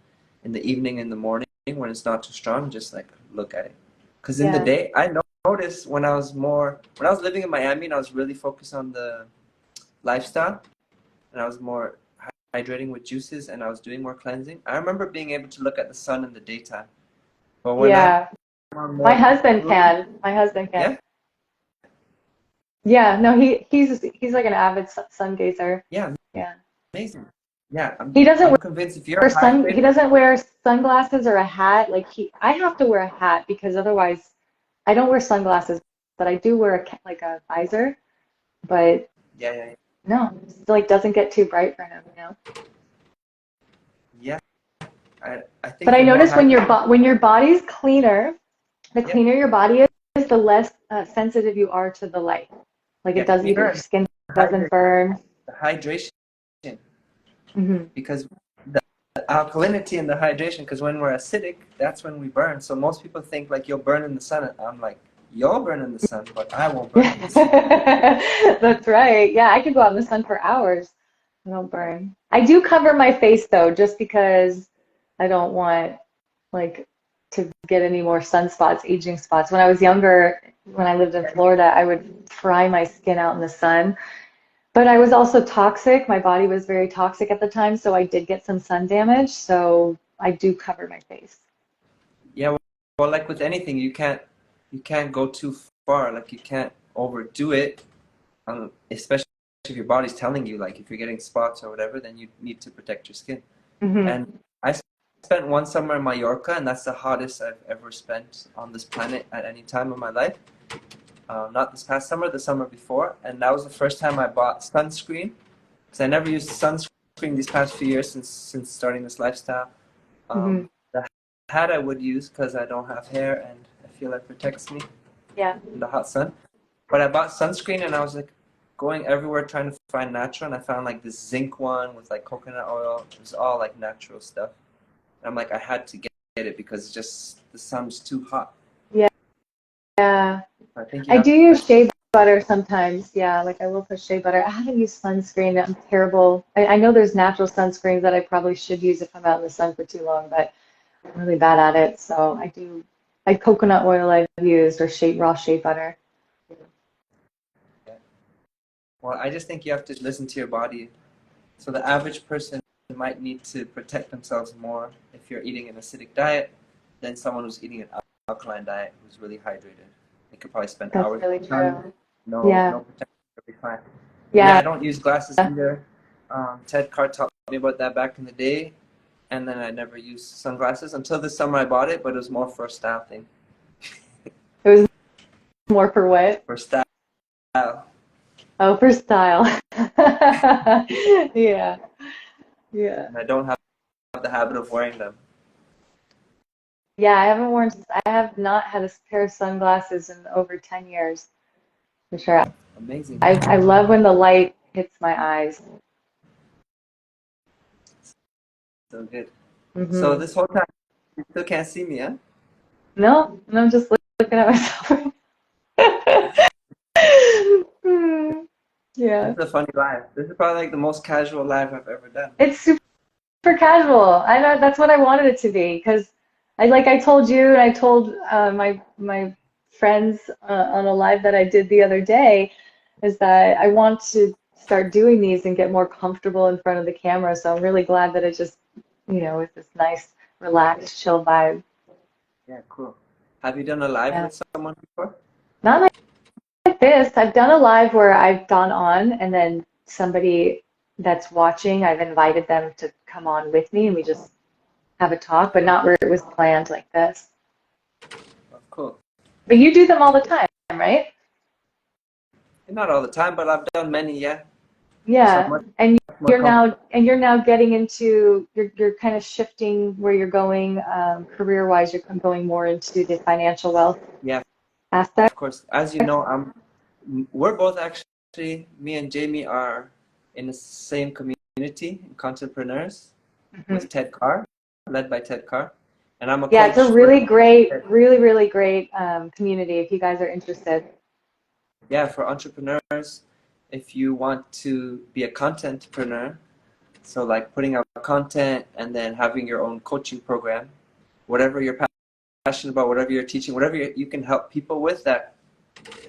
in the evening and the morning. when it's not too strong, just like look at it. Because in the day, I noticed when I was living in Miami and I was really focused on the lifestyle and I was more hydrating with juices and I was doing more cleansing, I remember being able to look at the sun in the daytime. But when my husband can. My husband can. Yeah? Yeah, no, he's like an avid sun gazer. Yeah. Yeah. Amazing. Yeah, I'm convinced if you're hydrated, he doesn't wear sunglasses or a hat. Like I have to wear a hat because otherwise I don't wear sunglasses, but I do wear a visor. But yeah. no, it like doesn't get too bright for him, you know. Yeah, I think But I you're more notice when hydrated. when your body's cleaner, the Yeah. cleaner your body is, the less sensitive you are to the light. Like it does, your skin doesn't burn. The hydration, Hmm. because the alkalinity and the hydration, because when we're acidic, that's when we burn. So most people think like you'll burn in the sun, and I'm like, you'll burn in the sun, but I won't burn in the sun. That's right. Yeah, I could go out in the sun for hours. I don't burn. I do cover my face though, just because I don't want like to get any more sunspots, aging spots. When I was younger, when I lived in Florida, I would fry my skin out in the sun. But I was also toxic. My body was very toxic at the time, so I did get some sun damage. So I do cover my face. Yeah, well, like with anything, you can't go too far. Like you can't overdo it, especially if your body's telling you, like if you're getting spots or whatever, then you need to protect your skin. Hmm. And I spent one summer in Mallorca, and that's the hottest I've ever spent on this planet at any time in my life. Not this past summer, the summer before, and that was the first time I bought sunscreen because I never used sunscreen these past few years since starting this lifestyle. Hmm. The hat I would use because I don't have hair and I feel it protects me Yeah. in the hot sun. But I bought sunscreen and I was like going everywhere trying to find natural, and I found like this zinc one with like coconut oil. It was all like natural stuff. And I'm like, I had to get it because it's just the sun's too hot. Yeah. Yeah. I think you I have do use shea butter sometimes. Yeah, like I will put shea butter. I haven't used sunscreen. I'm terrible. I know there's natural sunscreens that I probably should use if I'm out in the sun for too long, but I'm really bad at it. So I do, like coconut oil I've used or raw shea butter. Well, I just think you have to listen to your body. So the average person might need to protect themselves more if you're eating an acidic diet than someone who's eating an alkaline diet who's really hydrated. They could probably spend That's hours really in the sun, true. no Yeah. protection, it'll be fine. Yeah, I Yeah. don't use glasses either. Ted Carr taught me about that back in the day, and then I never used sunglasses until this summer I bought it, but it was more for a style thing. It was more for what? For style. Oh, for style. Yeah. Yeah. And I don't have the habit of wearing them. Yeah, I have not had a pair of sunglasses in over 10 years, for sure. Amazing. I love when the light hits my eyes. So good. So Hmm. this whole time, you still can't see me, huh? No, and I'm just looking at myself. This Yeah. is a funny live. This is probably like the most casual live I've ever done. It's super casual. I know that's what I wanted it to be because I told you and I told my friends on a live that I did the other day is that I want to start doing these and get more comfortable in front of the camera. So I'm really glad that it just, is this nice, relaxed, chill vibe. Yeah, cool. Have you done a live Yeah. with someone before? Not like this. I've done a live where I've gone on and then somebody that's watching, I've invited them to come on with me and we just have a talk, but not where it was planned like this. Oh, cool. But you do them all the time, right? Not all the time, but I've done many, yeah. So Yeah. much And more comfortable. you're now getting into you're kind of shifting where you're going career-wise. You're going more into the financial wealth Yeah, aspect. of course. As you know, we're both actually, me and Jamie are in the same community, entrepreneurs, Hmm. with Ted Carr, led by Ted Carr. And I'm a Yeah, it's a coach with Ted. really great community if you guys are interested. Yeah, for entrepreneurs, if you want to be a contentpreneur, so like putting out content and then having your own coaching program, whatever you're passionate about, whatever you're teaching, whatever you can help people with that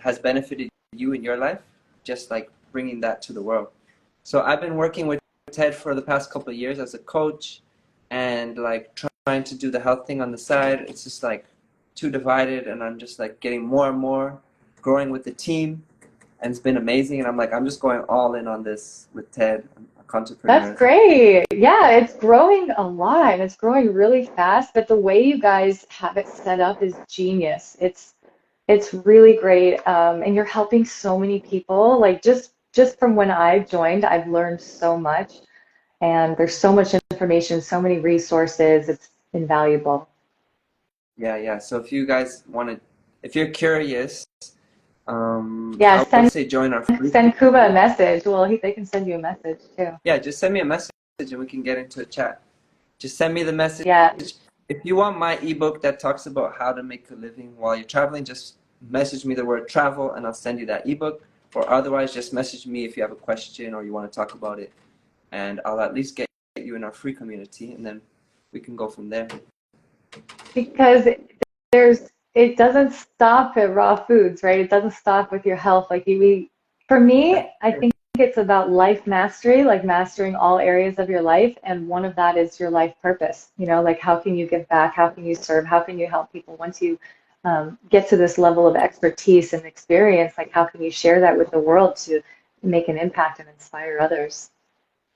has benefited you in your life, just like bringing that to the world. So I've been working with Ted for the past couple of years as a coach, and like trying to do the health thing on the side. It's just like too divided, and I'm just like getting more and more, growing with the team, and it's been amazing. And I'm like, I'm just going all in on this with Ted, a contrepreneur. That's great. Yeah, it's growing a lot. It's growing really fast, but the way you guys have it set up is genius. It's really great, and you're helping so many people. Like just from when I joined, I've learned so much, and there's so much information, so many resources. It's invaluable. Yeah. So if you guys want to, if you're curious, Yeah, I would say join our free. send Kuba a message. Well, they can send you a message too. Yeah, just send me a message and we can get into a chat. Just send me the message. Yeah. If you want my ebook that talks about how to make a living while you're traveling, just message me the word travel and I'll send you that ebook. Or otherwise, just message me if you have a question or you want to talk about it. And I'll at least get you in our free community, and then we can go from there. Because it doesn't stop at raw foods, right? It doesn't stop with your health. Like for me, I think it's about life mastery, like mastering all areas of your life, and one of that is your life purpose. Like how can you give back? How can you serve? How can you help people? Once you get to this level of expertise and experience, like how can you share that with the world to make an impact and inspire others?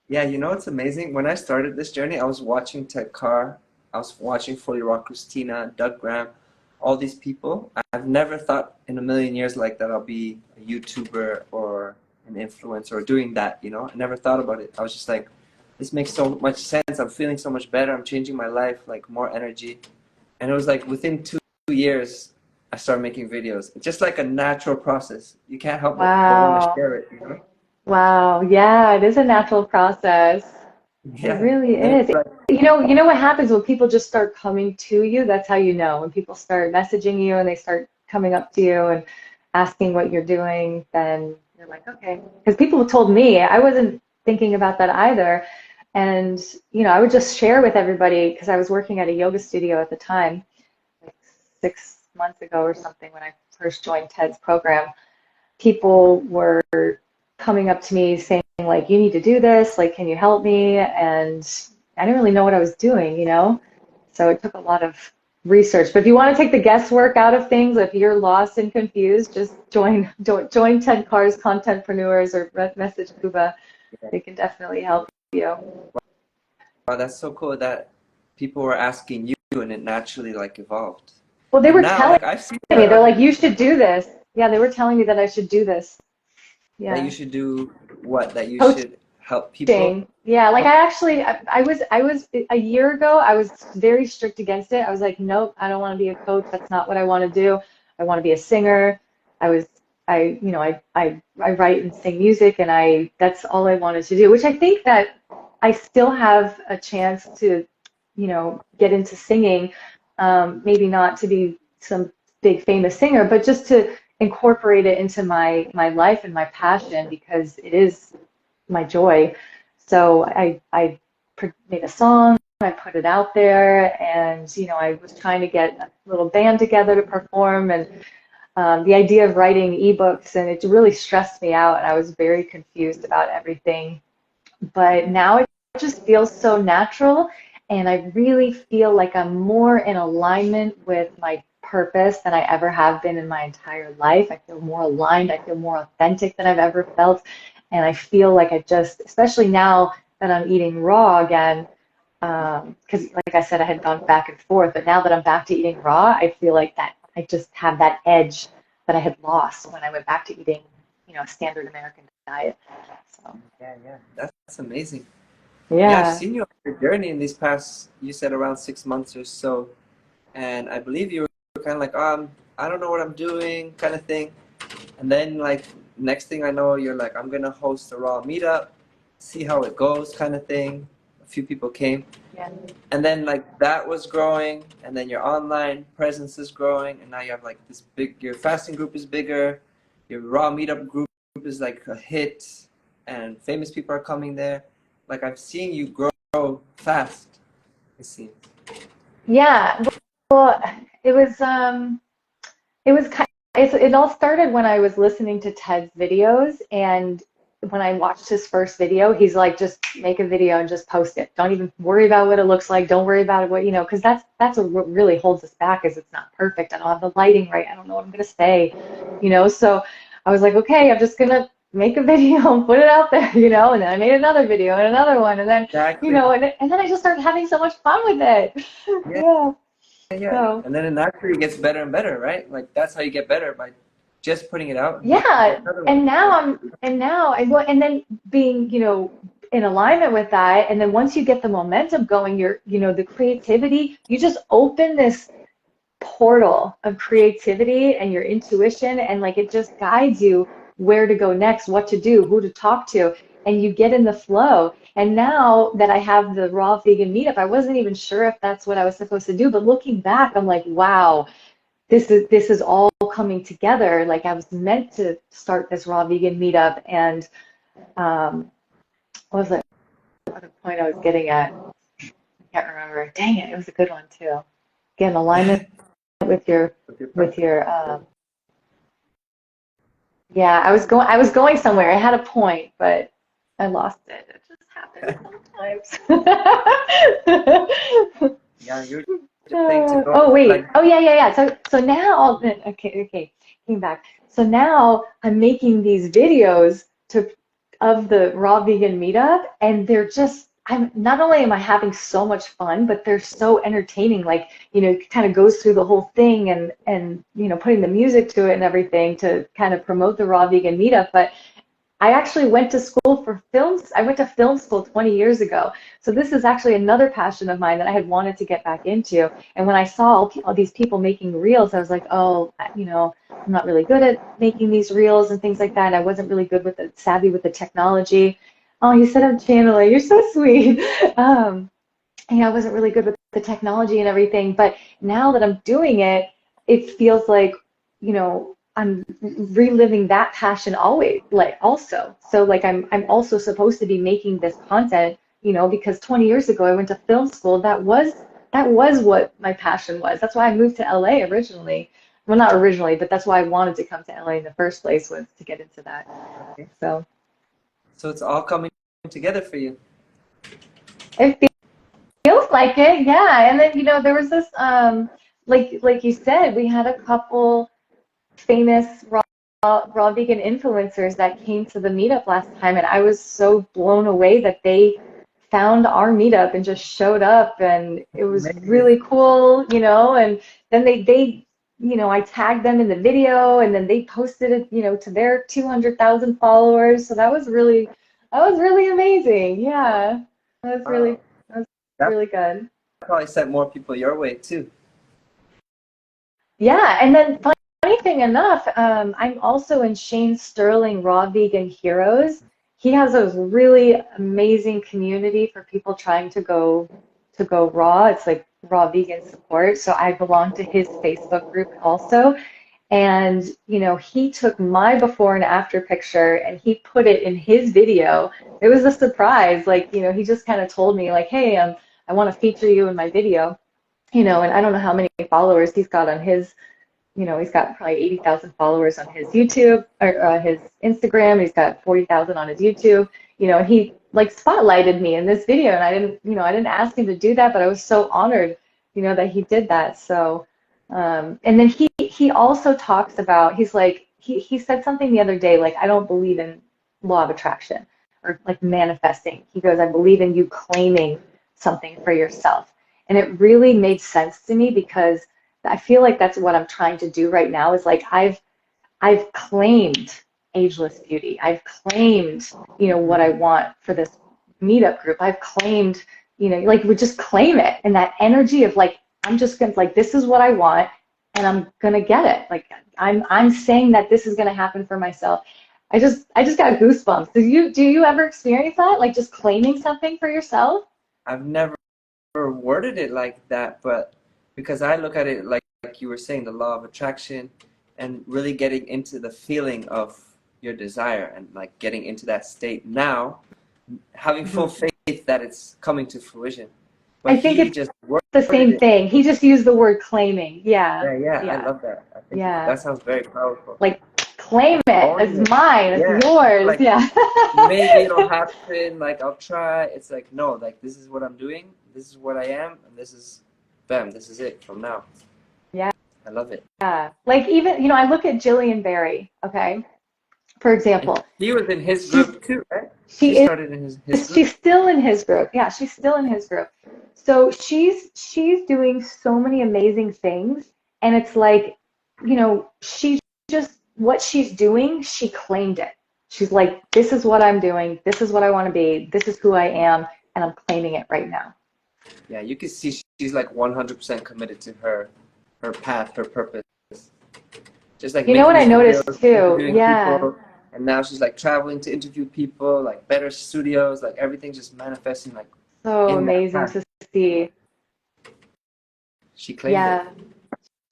Yeah, it's amazing. When I started this journey, I was watching Ted Carr, I was watching Fully Raw Christina, Doug Graham, all these people. I've never thought in a million years like that I'll be a YouTuber or an influencer or doing that, I never thought about it. I was just like, this makes so much sense. I'm feeling so much better. I'm changing my life, like more energy. And it was like within 2 years, I started making videos. It's just like a natural process. You can't help but want to Wow. share it. Wow. Yeah, it is a natural process. It Yeah. really And then is. it's like, You know what happens when people just start coming to you? That's how you know. When people start messaging you and they start coming up to you and asking what you're doing, then you're like, okay. Because people told me, I wasn't thinking about that either. And, I would just share with everybody because I was working at a yoga studio at the time, like 6 months ago or something when I first joined Ted's program. People were coming up to me saying like, you need to do this, like, can you help me? And I didn't really know what I was doing. So it took a lot of research. But if you want to take the guesswork out of things, if you're lost and confused, just join Ted Carr's Contentpreneurs or message Cuba. They can definitely help you. wow, that's so cool that people were asking you and it naturally like evolved. Well, they And were now, telling like I've seen me, they're like, you should do this. Yeah, they were telling me that I should do this. that you Yeah. should do what? That you Coaching. should help people? Yeah, like I was a year ago, I was very strict against it. I was like, nope, I don't want to be a coach. That's not what I want to do. I want to be a singer. I was, I write and sing music, and that's all I wanted to do, which I think that I still have a chance to, get into singing. Maybe not to be some big famous singer, but just to incorporate it into my life and my passion because it is my joy. So I made a song, I put it out there, and I was trying to get a little band together to perform, and the idea of writing ebooks, and it really stressed me out, and I was very confused about everything. But now it just feels so natural, and I really feel like I'm more in alignment with my purpose than I ever have been in my entire life. I feel more aligned, I feel more authentic than I've ever felt, and I feel like especially now that I'm eating raw again, because like I said, I had gone back and forth, but now that I'm back to eating raw, I feel like that I just have that edge that I had lost when I went back to eating, a standard American diet. So Yeah. That's amazing. Yeah, I've yeah. seen you on your journey in these past, you said around 6 months or so. And I believe you were kind of like, I don't know what I'm doing kind of thing. And then like next thing I know, you're like, I'm going to host a raw meetup, see how it goes kind of thing. A few people came. Yeah. And then like that was growing, and then your online presence is growing, and now you have like this your fasting group is bigger, your raw meetup group is like a hit, and famous people are coming there. Like I've seen you grow fast, it seems. Yeah, well, it was it was kind it all started when I was listening to Ted's videos, and when I watched his first video, he's like, just make a video and just post it. Don't even worry about what it looks like. Don't worry about what, you know, because that's what really holds us back is it's not perfect. I don't have the lighting right. I don't know what I'm gonna say, you know. So I was like, okay, I'm just gonna make a video and put it out there, you know. And then I made another video and another one, and then you Exactly. know, and then I just started having so much fun with it. Yeah, Yeah. yeah. So. And then it naturally gets better and better, right? Like that's how you get better by just putting it out and make Yeah, another one. and now and then being, you know, in alignment with that, and then once you get the momentum going, you know, the creativity, you just open this portal of creativity and your intuition, and like it just guides you where to go next, what to do, who to talk to, and you get in the flow. And now that I have the raw vegan meetup, I wasn't even sure if that's what I was supposed to do, but looking back, I'm like, wow, this is all coming together. Like I was meant to start this raw vegan meetup, and what was it? What the point I was getting at? I can't remember. Dang it, it was a good one too. Again, alignment with your With your with purpose. your yeah. I was going somewhere. I had a point, but I lost it. It just happens sometimes. Yeah, you're just saying to go Oh wait. like Oh yeah. So now, okay, came back. So now I'm making these videos to of the raw vegan meetup, and they're just I'm not only am I having so much fun, but they're so entertaining. Like, you know, it kind of goes through the whole thing, and you know, putting the music to it and everything to kind of promote the raw vegan meetup. But I actually went to school for films. I went to film school 20 years ago. So this is actually another passion of mine that I had wanted to get back into. And when I saw all these people making reels, I was like, oh, you know, I'm not really good at making these reels and things like that. And I wasn't really good with the savvy with the technology. Oh, you said I'm channeling. You're so sweet. I wasn't really good with the technology and everything, but now that I'm doing it, it feels like, you know, I'm reliving that passion always, like also. So like I'm also supposed to be making this content, you know, because 20 years ago I went to film school. That was what my passion was. That's why I moved to LA originally. Well, not originally, but that's why I wanted to come to LA in the first place, was to get into that. okay. So So it's all coming together for you. it feels like it, yeah. And then, you know, there was this like you said, we had a couple famous raw vegan influencers that came to the meetup last time, and I was so blown away that they found our meetup and just showed up, and it was Amazing. really cool, you know. And then they you know, I tagged them in the video, and then they posted it, you know, to their 200,000 followers. So that was really amazing. Yeah, Wow. that was That really good. probably sent more people your way too. Yeah, and then funny thing enough, I'm also in Shane Sterling Raw Vegan Heroes. He has a really amazing community for people trying to go raw. It's like raw vegan support. So I belong to his Facebook group also. And you know, he took my before and after picture and he put it in his video. It was a surprise. Like, you know, he just kind of told me like, "Hey, I want to feature you in my video." You know, and I don't know how many followers he's got on his, you know, he's got probably 80,000 followers on his YouTube or his Instagram. He's got 40,000 on his YouTube. You know, and he like spotlighted me in this video, and I didn't ask him to do that, but I was so honored, you know, that he did that. So, and then he also talks about, he's like, he said something the other day, like, I don't believe in law of attraction or like manifesting. He goes, I believe in you claiming something for yourself. And it really made sense to me because I feel like that's what I'm trying to do right now is like I've claimed ageless beauty. I've claimed, you know, what I want for this meetup group. I've claimed, you know, like we just claim it, and that energy of like I'm just gonna like this is what I want and I'm gonna get it. Like I'm saying that this is gonna happen for myself. I just got goosebumps. Do you ever experience that? Like just claiming something for yourself? I've never worded it like that, but because I look at it like you were saying, the law of attraction and really getting into the feeling of your desire and like getting into that state now, having full faith that it's coming to fruition. but I think he it's just the worded same it. thing. He just used the word claiming. Yeah, Yeah, I yeah, love that. I think yeah. that sounds very powerful. Like, claim it. Owning It's it. mine. It's Yeah. yours. Like Yeah. maybe it'll happen, like I'll try. It's like no, like this is what I'm doing, this is what I am, and this is bam, this is it from now. Yeah. I love it. Like even, I look at Jillian Berry, okay, for And example. he was in his She's group too, right? She she started in his group. she's still in his group. Yeah, she's still in his group. So she's doing so many amazing things, and it's like, she just what she's doing, she claimed it. She's like, this is what I'm doing, this is what I want to be, this is who I am, and I'm claiming it right now. Yeah, you can see she's like 100% committed to her path, her purpose. Just like You know making what I these noticed videos, too? interviewing Yeah. people, and now she's like traveling to interview people, like better studios, like everything's just manifesting like So in that amazing path. to see. She claimed it. Yeah,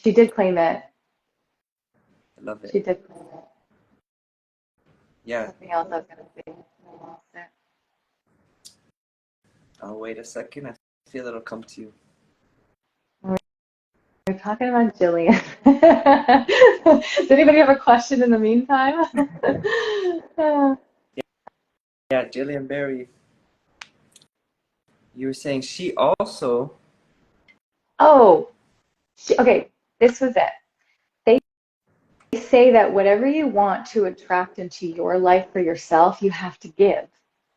she did claim it. I love it. She did claim it. Yeah. Something else I was going to say. I lost it. Oh, wait a second. I feel it'll come to you. We're talking about Jillian. Does anybody have a question in the meantime? Yeah, Jillian Berry. You were saying she also. Oh, okay. This was it. They say that whatever you want to attract into your life for yourself, you have to give.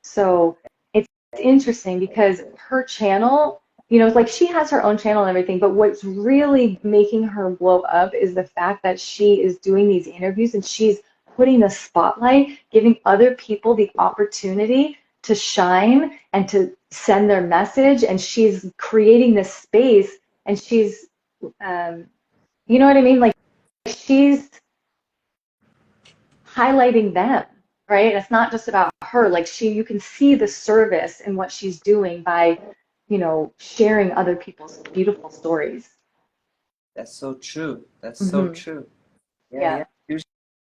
So it's interesting because her channel, it's like she has her own channel and everything, but what's really making her blow up is the fact that she is doing these interviews and she's putting the spotlight, giving other people the opportunity to shine and to send their message, and she's creating this space, and she's, you know what I mean? Like, she's highlighting them, right? It's not just about her. Like, you can see the service in what she's doing by, sharing other people's beautiful stories. That's so true. That's so Hmm. true. Yeah, Yeah. yeah. You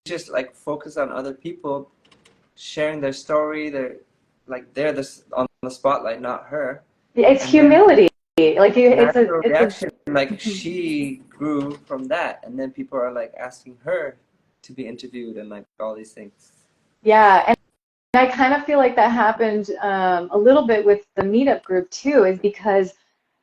just like focus on other people sharing their story. They're on the spotlight, not her. It's And then humility. Like, natural it's a, reaction, like mhm. she grew from that, and then people are like asking her to be interviewed and like all these things. Yeah. And I kind of feel like that happened a little bit with the meetup group too, is because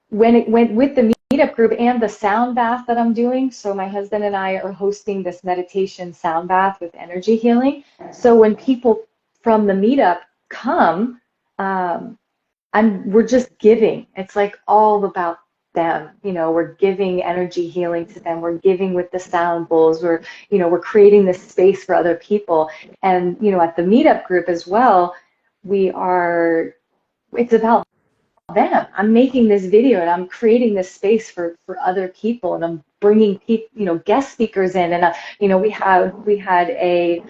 when it went with the meetup group and the sound bath that I'm doing, so my husband and I are hosting this meditation sound bath with energy healing. So when people from the meetup come, um, we're just giving. It's like all about them. We're giving energy healing to them. We're giving with the sound bowls. We're creating this space for other people. And, at the meetup group as well, it's about them. I'm making this video and I'm creating this space for other people, and I'm bringing people, guest speakers in, and we had a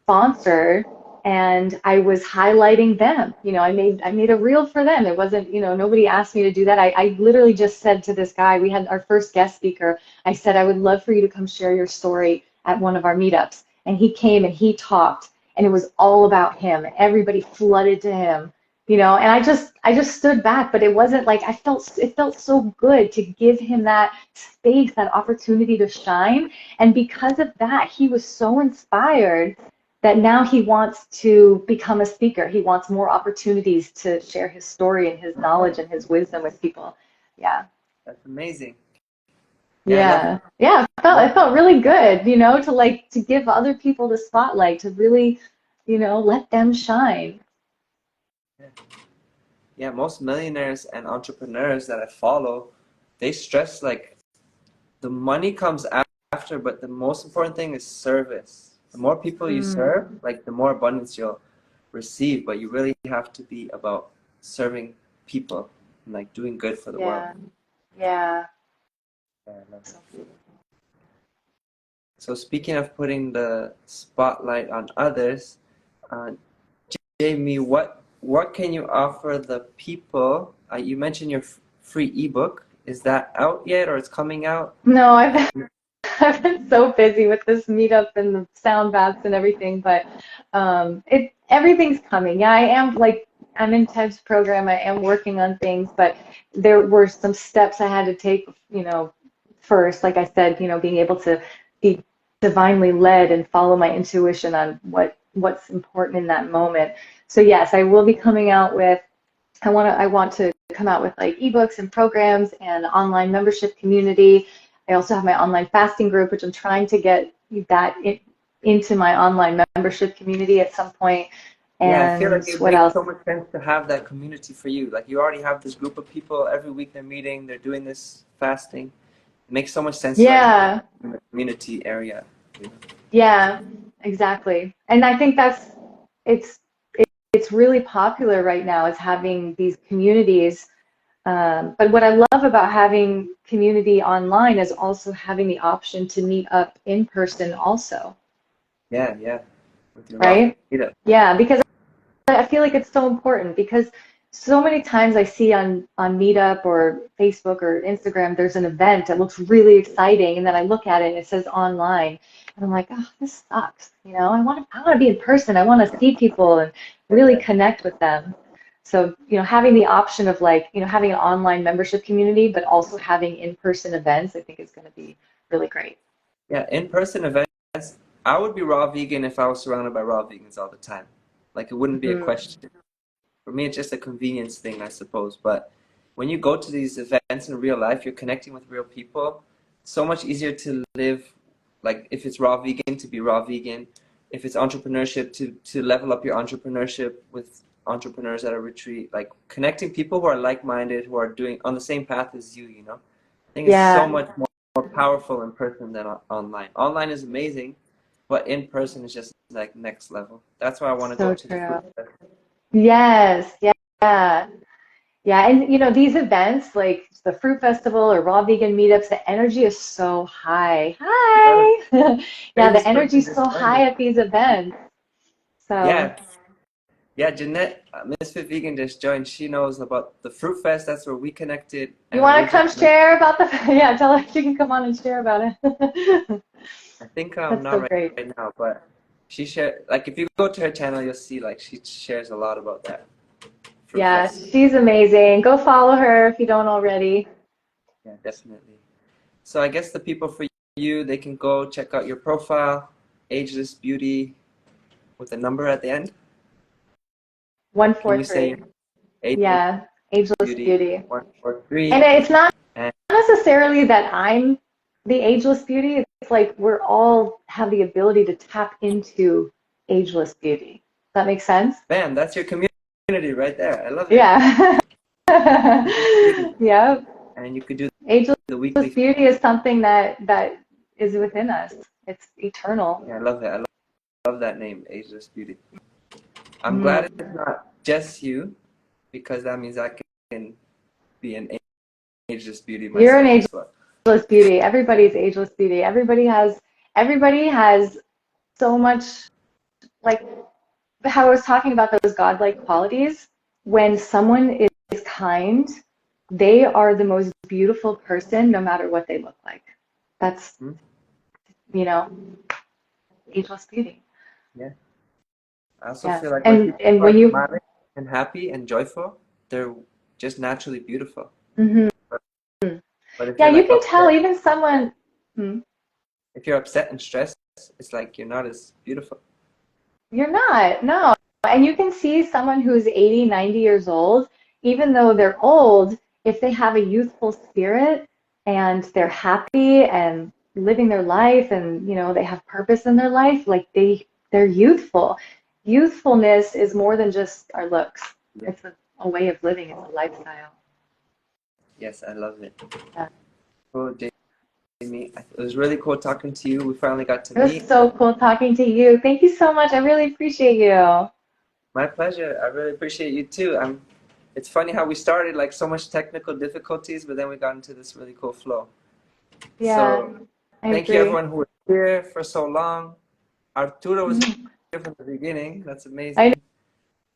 sponsor, and I was highlighting them. I made a reel for them. It wasn't, nobody asked me to do that. I literally just said to this guy, we had our first guest speaker, I said, I would love for you to come share your story at one of our meetups. And he came and he talked, and it was all about him. Everybody flooded to him. And I just stood back, but it wasn't like it felt so good to give him that space, that opportunity to shine. And because of that, he was so inspired that now he wants to become a speaker. He wants more opportunities to share his story and his knowledge and his wisdom with people. Yeah. That's amazing. Yeah, I love Yeah. Yeah. It felt really good, to give other people the spotlight, to really, let them shine. it. Yeah, most millionaires and entrepreneurs that I follow, they stress like the money comes after, but the most important thing is service. The more people you serve, Mm, like the more abundance you'll receive, but you really have to be about serving people and like doing good for the world. yeah. Yeah. Yeah, I love it. So beautiful. So speaking of putting the spotlight on others, uh, Jamie, what can you offer the people? You mentioned your free ebook. Is that out yet, or it's coming out? No, I've been so busy with this meetup and the sound baths and everything, but everything's coming. Yeah, I am like I'm in Ted's program. I am working on things, but there were some steps I had to take, first, like I said, being able to be divinely led and follow my intuition on what's important in that moment. So yes, I will be coming out with, I want to come out with like ebooks and programs and online membership community. I also have my online fasting group, which I'm trying to get that into my online membership community at some point. Yeah, I feel And like it what makes else? so much sense to have that community for you. Like you already have this group of people every week they're meeting, they're doing this fasting. It makes so much sense to like Yeah, in the community area. You know? yeah, exactly. And I think it's it's really popular right now is having these communities. But what I love about having community online is also having the option to meet up in person also, Yeah, yeah. With your raw right? meetup. Yeah, because I feel like it's so important because so many times I see on Meetup or Facebook or Instagram, there's an event that looks really exciting, and then I look at it and it says online, and I'm like, oh, this sucks. I want to be in person. I want to see people and really Yeah. connect with them. So, having the option of like, having an online membership community, but also having in-person events, I think is going to be really great. Yeah, in-person events. I would be raw vegan if I was surrounded by raw vegans all the time. Like it wouldn't be a Mhm. question. For me, it's just a convenience thing, I suppose. But when you go to these events in real life, you're connecting with real people. So much easier to live, like if it's raw vegan, to be raw vegan. If it's entrepreneurship, to level up your entrepreneurship with entrepreneurs at a retreat. Like connecting people who are like-minded, who are doing on the same path as you, you know? I think it's so Yeah, much more powerful in person than online. Online is amazing, but in person is just like next level. That's why I want to go so to the food true. festival. Yes, yeah. Yeah, and these events like the fruit festival or raw vegan meetups, the energy is so high. You got a Hi. Yeah, the famous energy person is just so joined high us. at these events. So, Yeah, yeah, Jeanette, Misfit Vegan just joined. She knows about the Fruit Fest. That's where we connected, you and want we're to just. come share about the yeah, tell her she can come on and share about it. I think That's not so great. right now, but she share like if you go to her channel, you'll see like she shares a lot about that Fruit Yeah, Fest. she's amazing. Go follow her if you don't already. Yeah, definitely. So I guess the people for you, they can go check out your profile, Ageless Beauty with a number at the end. Can you say 143. Ageless Yeah, Ageless Beauty Beauty. And 143? it's not And necessarily that I'm the ageless beauty. It's like we're all have the ability to tap into ageless beauty. Does that make sense? bam, that's your community right there. I love it. Yeah. Ageless Beauty. Yeah. And you could do Ageless the weekly. beauty is something that is within us. It's eternal. Yeah, I love it. I love that name, Ageless Beauty. I'm glad Mm. it's not just you because that means I can be an ageless beauty You're an myself as well. ageless beauty. Everybody's ageless beauty. Everybody has so much, like how I was talking about those godlike qualities. When someone is kind, they are the most beautiful person no matter what they look like. That's, Hmm? you know, ageless beauty. Yeah. I also Yes. feel like when And people when are you, smiling and happy and joyful, they're just naturally beautiful. mhm. But, but if Yeah, you're you like can tell upset, even someone, hmm, if you're upset and stressed, it's like you're not as beautiful. you're not, no. And you can see someone who's 80, 90 years old, even though they're old, if they have a youthful spirit and they're happy and living their life and, they have purpose in their life, like they're youthful. Youthfulness is more than just our looks. Yeah. It's a way of living, it's a lifestyle. Yes, I love it. Yeah. Cool, Jamie. It was really cool talking to you. We finally got to It was meet. so cool talking to you. Thank you so much. I really appreciate you. My pleasure. I really appreciate you too. It's funny how we started like so much technical difficulties, but then we got into this really cool flow. Yeah, So I thank you agree. everyone who was here for so long. Arturo was Mhm. here from the beginning. That's I amazing.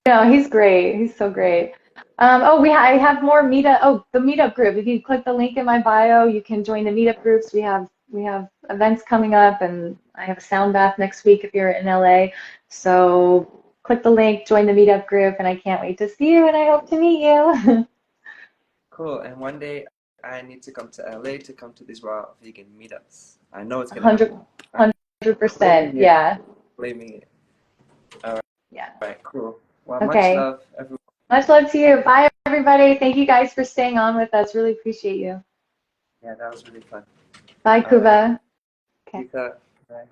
know, he's great. He's so great. I have more meetup. Oh, the meetup group. If you click the link in my bio, you can join the meetup groups. We have events coming up, and I have a sound bath next week if you're in LA. So click the link, join the meetup group, and I can't wait to see you, and I hope to meet you. Cool. And one day I need to come to LA to come to these raw vegan meetups. I know it's gonna 100, happen. 100%. Yeah. Blaming it. All Yeah. right. Cool. Well, much Okay. love, everyone. Much love to you. Bye, everybody. Thank you guys for staying on with us. Really appreciate you. Yeah, that was really fun. Bye, All right. Kuba. Okay. Peace out. Bye.